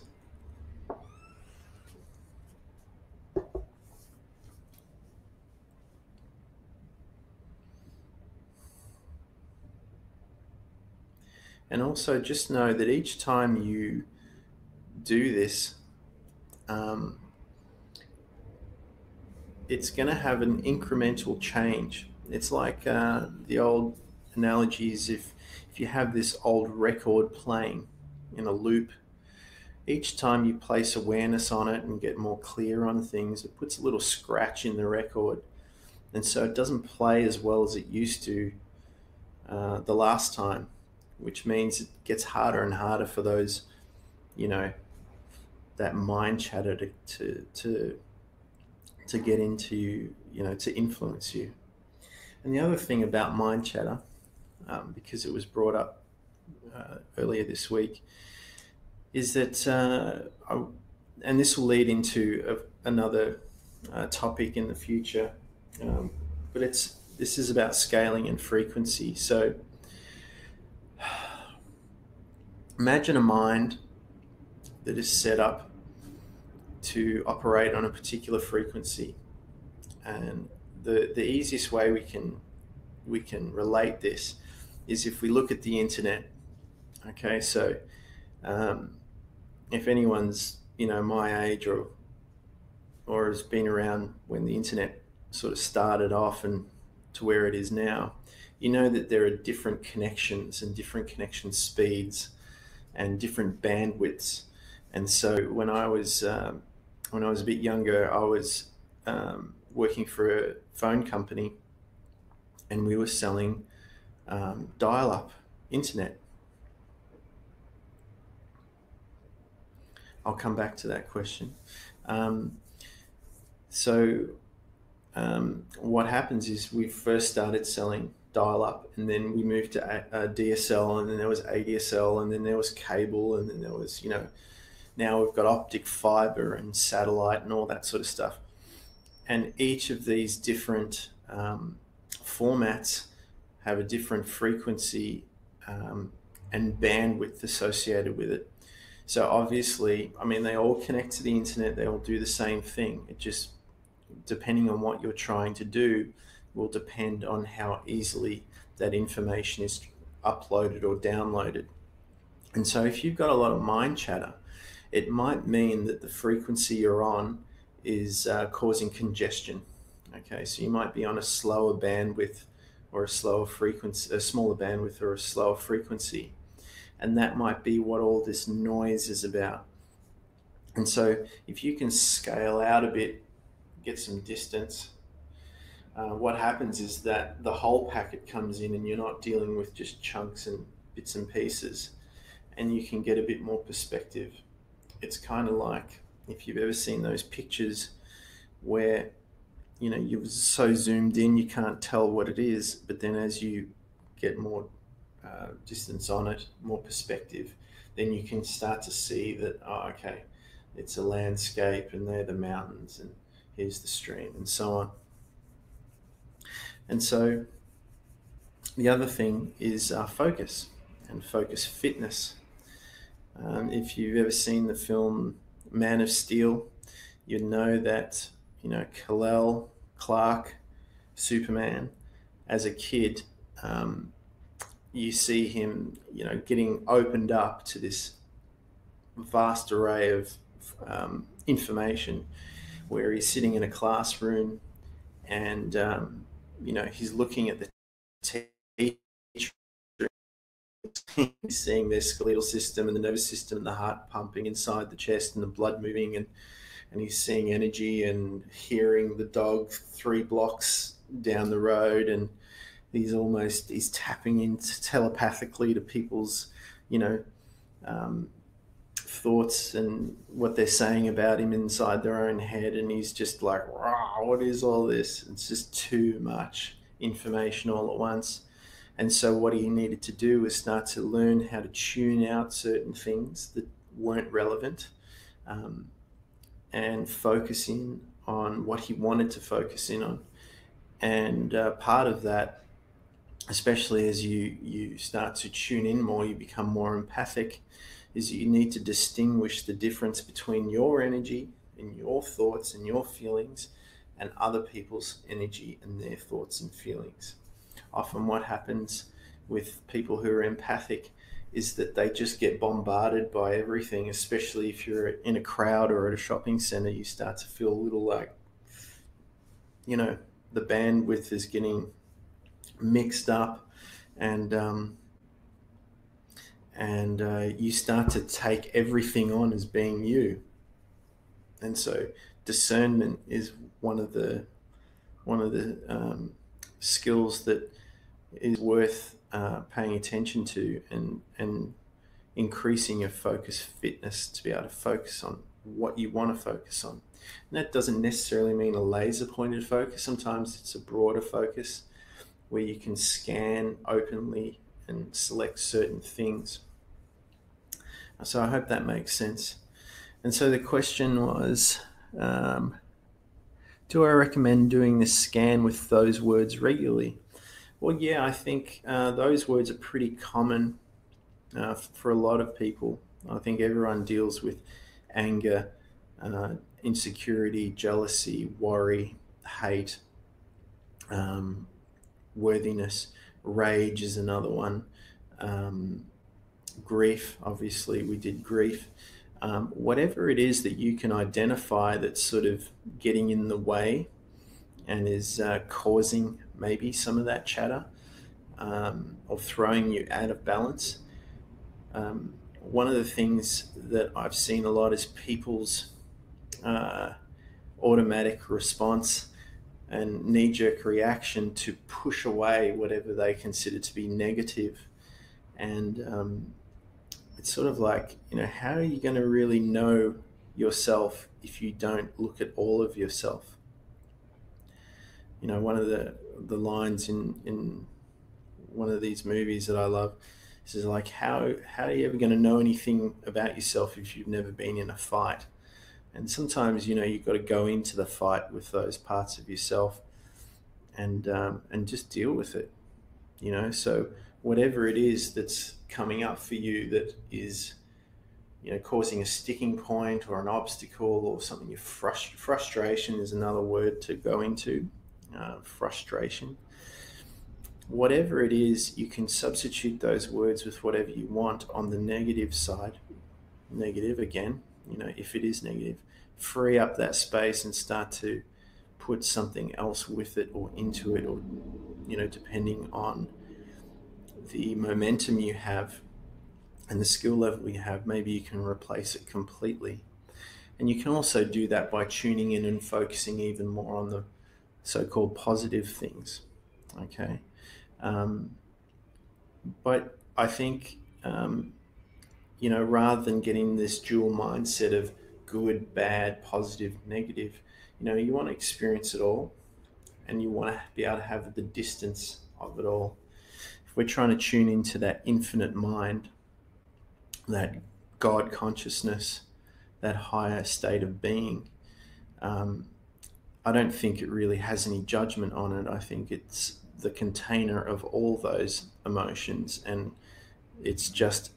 And also just know that each time you do this, it's going to have an incremental change. It's like the old analogies. If you have this old record playing in a loop, each time you place awareness on it and get more clear on things, it puts a little scratch in the record. And so it doesn't play as well as it used to the last time, which means it gets harder and harder for those, you know, that mind chatter to get into you, to influence you. And the other thing about mind chatter, because it was brought up earlier this week, is that, and this will lead into another topic in the future, but this is about scaling and frequency. So imagine a mind that is set up to operate on a particular frequency, and the easiest way we can relate this is if we look at the internet. Okay, so if anyone's my age or has been around when the internet sort of started off and to where it is now, you know that there are different connections and different connection speeds and different bandwidths. And so when I was a bit younger, I was working for a phone company, and we were selling dial-up internet. I'll come back to that question. What happens is we first started selling dial-up, and then we moved to DSL, and then there was ADSL, and then there was cable, and then there was, now we've got optic fiber and satellite and all that sort of stuff. And each of these different formats have a different frequency and bandwidth associated with it. So obviously, they all connect to the internet, they all do the same thing. It just, depending on what you're trying to do, will depend on how easily that information is uploaded or downloaded. And so if you've got a lot of mind chatter, it might mean that the frequency you're on is causing congestion. Okay, so you might be on a slower bandwidth or a slower frequency, a smaller bandwidth or a slower frequency. And that might be what all this noise is about. And so if you can scale out a bit, get some distance, what happens is that the whole packet comes in, and you're not dealing with just chunks and bits and pieces, and you can get a bit more perspective. It's kind of like if you've ever seen those pictures where you're so zoomed in you can't tell what it is, but then as you get more distance on it, more perspective, then you can start to see that, okay, it's a landscape, and they're the mountains, and here's the stream, and so on. And so the other thing is focus and focus fitness. If you've ever seen the film Man of Steel, you'd know that Kal-El, Clark, Superman, as a kid, you see him getting opened up to this vast array of information, where he's sitting in a classroom, and he's looking at the teacher. He's seeing their skeletal system and the nervous system and the heart pumping inside the chest and the blood moving, and he's seeing energy and hearing the dog 3 blocks down the road, and he's tapping into telepathically to people's thoughts and what they're saying about him inside their own head, and he's just like, wow, what is all this? It's just too much information all at once. And so what he needed to do was start to learn how to tune out certain things that weren't relevant, and focus in on what he wanted to focus in on. And part of that, especially as you start to tune in more, you become more empathic, is you need to distinguish the difference between your energy and your thoughts and your feelings and other people's energy and their thoughts and feelings. Often what happens with people who are empathic is that they just get bombarded by everything, especially if you're in a crowd or at a shopping center. You start to feel a little like the bandwidth is getting mixed up, and you start to take everything on as being you. And so discernment is one of the skills that is worth paying attention to, and increasing your focus fitness to be able to focus on what you want to focus on. And that doesn't necessarily mean a laser pointed focus. Sometimes it's a broader focus where you can scan openly and select certain things. So I hope that makes sense. And so the question was, do I recommend doing this scan with those words regularly? Well, yeah, I think those words are pretty common for a lot of people. I think everyone deals with anger, insecurity, jealousy, worry, hate, worthiness. Rage is another one. Grief, obviously, we did grief. Whatever it is that you can identify that's sort of getting in the way and is causing maybe some of that chatter, or throwing you out of balance. One of the things that I've seen a lot is people's automatic response and knee-jerk reaction to push away whatever they consider to be negative. And it's sort of like, how are you going to really know yourself if you don't look at all of yourself? One of the lines in one of these movies that I love is like, how are you ever going to know anything about yourself if you've never been in a fight? And sometimes, you've got to go into the fight with those parts of yourself and just deal with it. So whatever it is that's coming up for you that is, causing a sticking point or an obstacle or something, your frustration is another word to go into, frustration. Whatever it is, you can substitute those words with whatever you want on the negative side. Negative again, if it is negative, free up that space and start to put something else with it or into it, or, depending on the momentum you have and the skill level you have, maybe you can replace it completely. And you can also do that by tuning in and focusing even more on the so-called positive things. Okay. But I think, rather than getting this dual mindset of good, bad, positive, negative, you want to experience it all, and you want to be able to have the distance of it all. If we're trying to tune into that infinite mind, that God consciousness, that higher state of being, I don't think it really has any judgment on it. I think it's the container of all those emotions, and it's just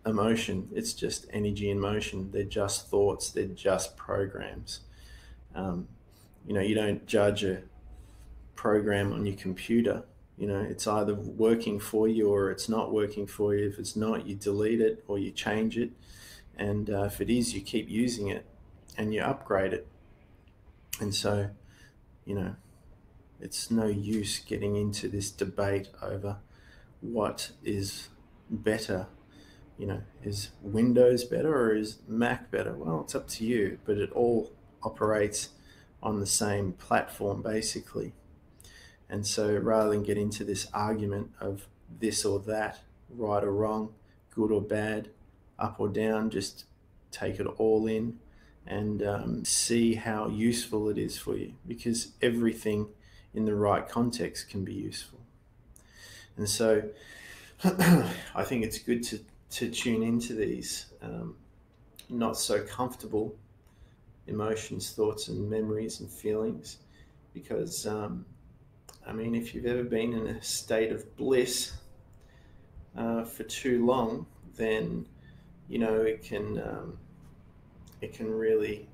emotion. It's just energy in motion. They're just thoughts. They're just programs. You don't judge a program on your computer. It's either working for you or it's not working for you. If it's not, you delete it or you change it. And if it is, you keep using it and you upgrade it. And so, it's no use getting into this debate over what is better. Is Windows better or is Mac better? Well, it's up to you, but it all operates on the same platform, basically. And so rather than get into this argument of this or that, right or wrong, good or bad, up or down, just take it all in and see how useful it is for you, because everything in the right context can be useful. And so I think it's good to tune into these not so comfortable emotions, thoughts and memories and feelings, because if you've ever been in a state of bliss for too long, then it can really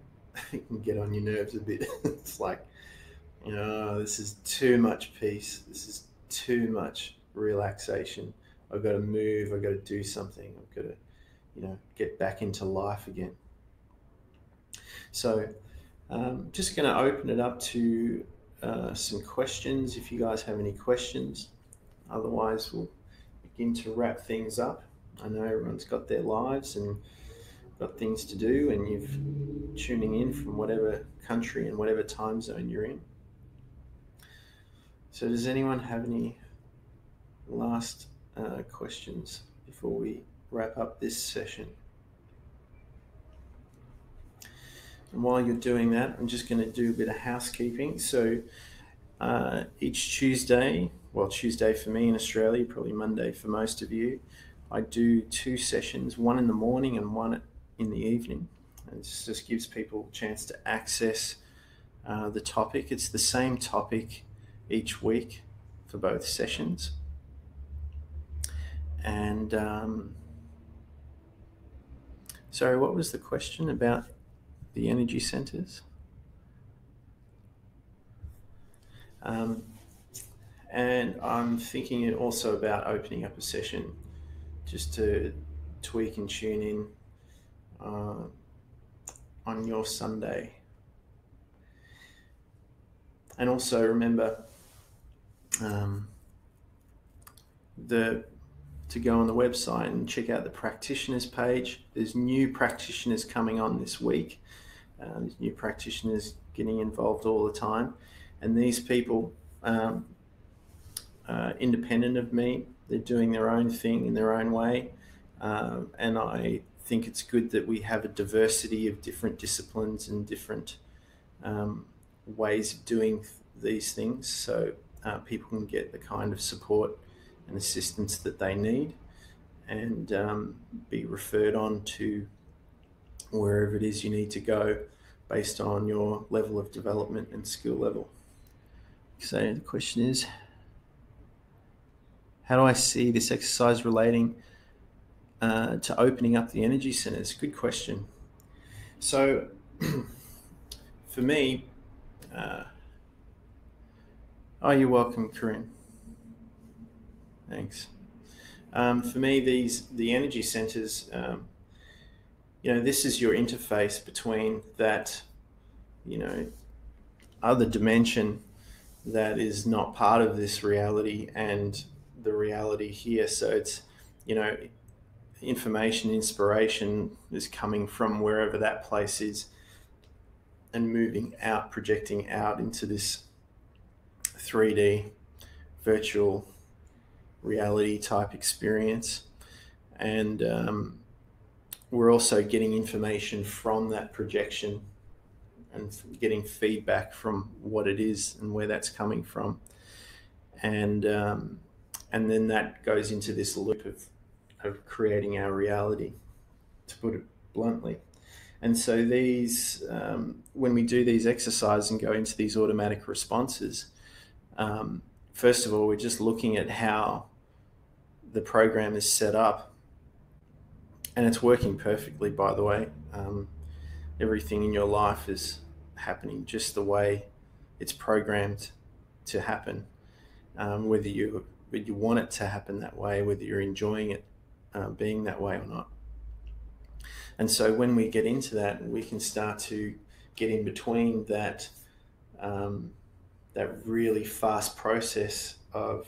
it can get on your nerves a bit. It's like, this is too much peace, this is too much relaxation, I've got to move, I've got to do something, I've got to get back into life again. So just going to open it up to some questions if you guys have any questions. Otherwise, we'll begin to wrap things up. I know everyone's got their lives and got things to do, and you're tuning in from whatever country and whatever time zone you're in. So does anyone have any last questions before we wrap up this session? And while you're doing that, I'm just going to do a bit of housekeeping. So each Tuesday, well, Tuesday for me in Australia, probably Monday for most of you, I do 2 sessions, one in the morning and one in the evening. And this just gives people a chance to access the topic. It's the same topic each week for both sessions. And sorry, what was the question about the energy centers? And I'm thinking also about opening up a session just to tweak and tune in on your Sunday. And also remember to go on the website and check out the practitioners page. There's new practitioners coming on this week. There's new practitioners getting involved all the time. And these people, independent of me, they're doing their own thing in their own way. And I think it's good that we have a diversity of different disciplines and different ways of doing these things, so people can get the kind of support and assistance that they need, and be referred on to wherever it is you need to go based on your level of development and skill level. So the question is, how do I see this exercise relating to opening up the energy centers? Good question. So for me, oh, you're welcome, Corinne. Thanks. For me, the energy centers, this is your interface between that, other dimension that is not part of this reality and the reality here. So it's, information, inspiration is coming from wherever that place is and moving out, projecting out into this 3D virtual reality type experience. And we're also getting information from that projection and getting feedback from what it is and where that's coming from. And then that goes into this loop of creating our reality, to put it bluntly. And so these, when we do these exercises and go into these automatic responses, first of all, we're just looking at how the program is set up, and it's working perfectly, by the way. Everything in your life is happening just the way it's programmed to happen, whether you want it to happen that way, whether you're enjoying it being that way or not. And so when we get into that, we can start to get in between that that really fast process of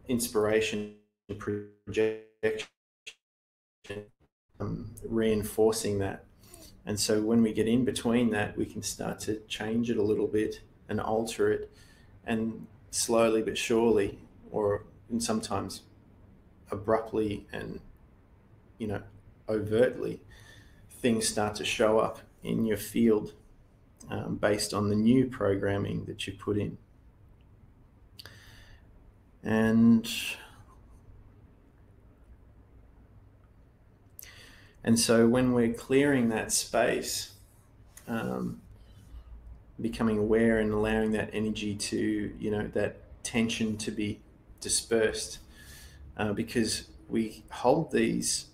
inspiration, projection, reinforcing that. And so when we get in between that, we can start to change it a little bit and alter it, and slowly but surely, and sometimes abruptly and overtly, things start to show up in your field based on the new programming that you put in. And so when we're clearing that space, becoming aware and allowing that energy to, that tension to be dispersed, because we hold these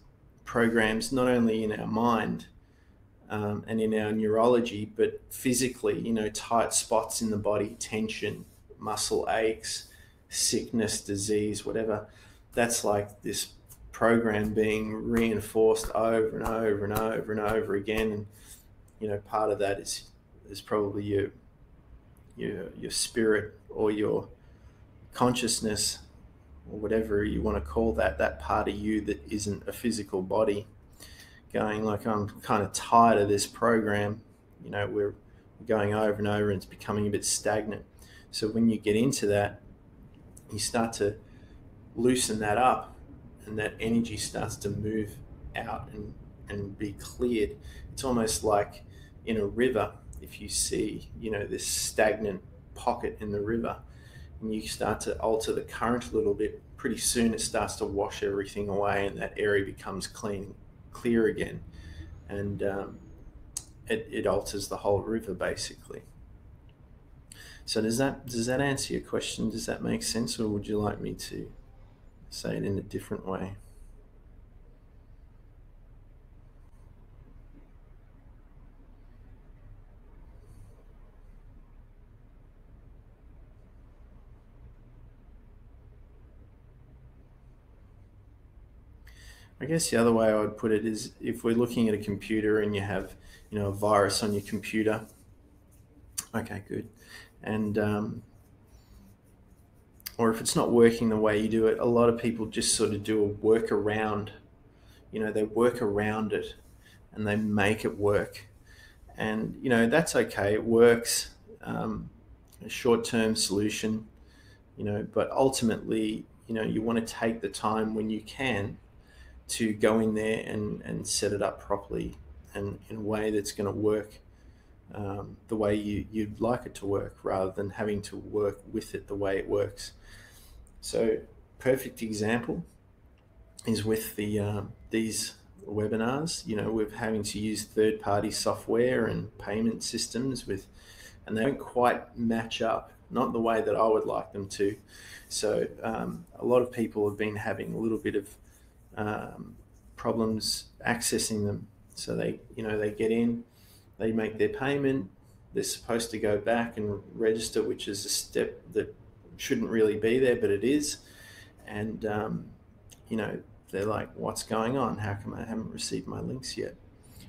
programs not only in our mind and in our neurology, but physically, tight spots in the body, tension, muscle aches, sickness, disease, whatever. That's like this program being reinforced over and over and over and over again. And, part of that is probably your spirit or your consciousness, or whatever you want to call that part of you that isn't a physical body, going like, I'm kind of tired of this program. We're going over and over and it's becoming a bit stagnant. So when you get into that, you start to loosen that up, and that energy starts to move out and be cleared. It's almost like in a river, if you see, this stagnant pocket in the river, and you start to alter the current a little bit, pretty soon it starts to wash everything away and that area becomes clear again. And it alters the whole river, basically. So does that answer your question? Does that make sense, or would you like me to say it in a different way? I guess the other way I would put it is, if we're looking at a computer and you have, a virus on your computer. Okay, good. And or if it's not working the way you do it, a lot of people just sort of do a workaround. They work around it and they make it work. And, that's okay. It works. A short-term solution, but ultimately, you want to take the time when you can to go in there and set it up properly and in a way that's going to work the way you'd like it to work, rather than having to work with it the way it works. So, perfect example is with these webinars. We're having to use third-party software and payment systems and they don't quite match up, not the way that I would like them to. So a lot of people have been having a little bit of problems accessing them. So they get in, they make their payment, they're supposed to go back and register, which is a step that shouldn't really be there, but it is. And they're like, what's going on? How come I haven't received my links yet?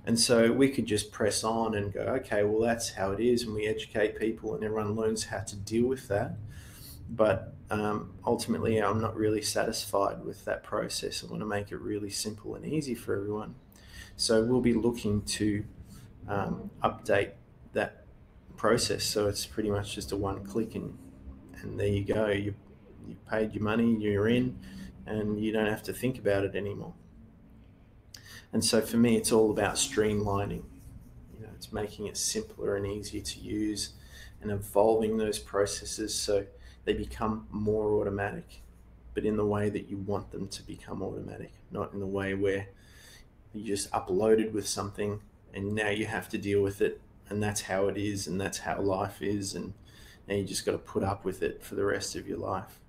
And so we could just press on and go, okay, well, that's how it is, and we educate people and everyone learns how to deal with that. But ultimately, I'm not really satisfied with that process. I want to make it really simple and easy for everyone. So we'll be looking to update that process, so it's pretty much just a one click, and there you go. You paid your money, you're in, and you don't have to think about it anymore. And so for me, it's all about streamlining. It's making it simpler and easier to use, and evolving those processes so they become more automatic, but in the way that you want them to become automatic, not in the way where you just uploaded with something and now you have to deal with it, and that's how it is, and that's how life is, and now you just got to put up with it for the rest of your life.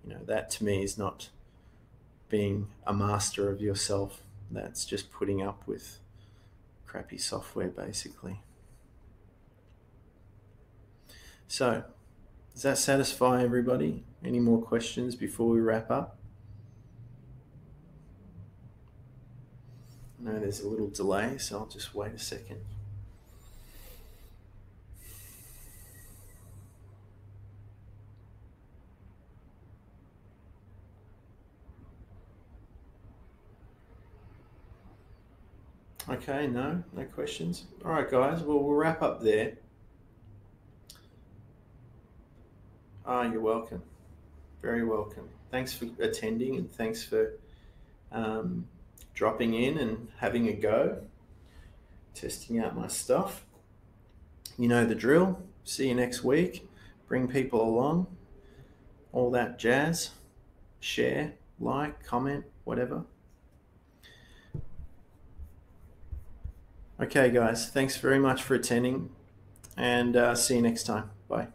That to me is not being a master of yourself. That's just putting up with crappy software, basically. So, does that satisfy everybody? Any more questions before we wrap up? I know there's a little delay, so I'll just wait a second. Okay, no questions. All right, guys, well, we'll wrap up there. You're welcome. Very welcome. Thanks for attending, and thanks for dropping in and having a go, testing out my stuff. You know the drill. See you next week. Bring people along. All that jazz. Share, like, comment, whatever. Okay, guys, thanks very much for attending, and see you next time. Bye.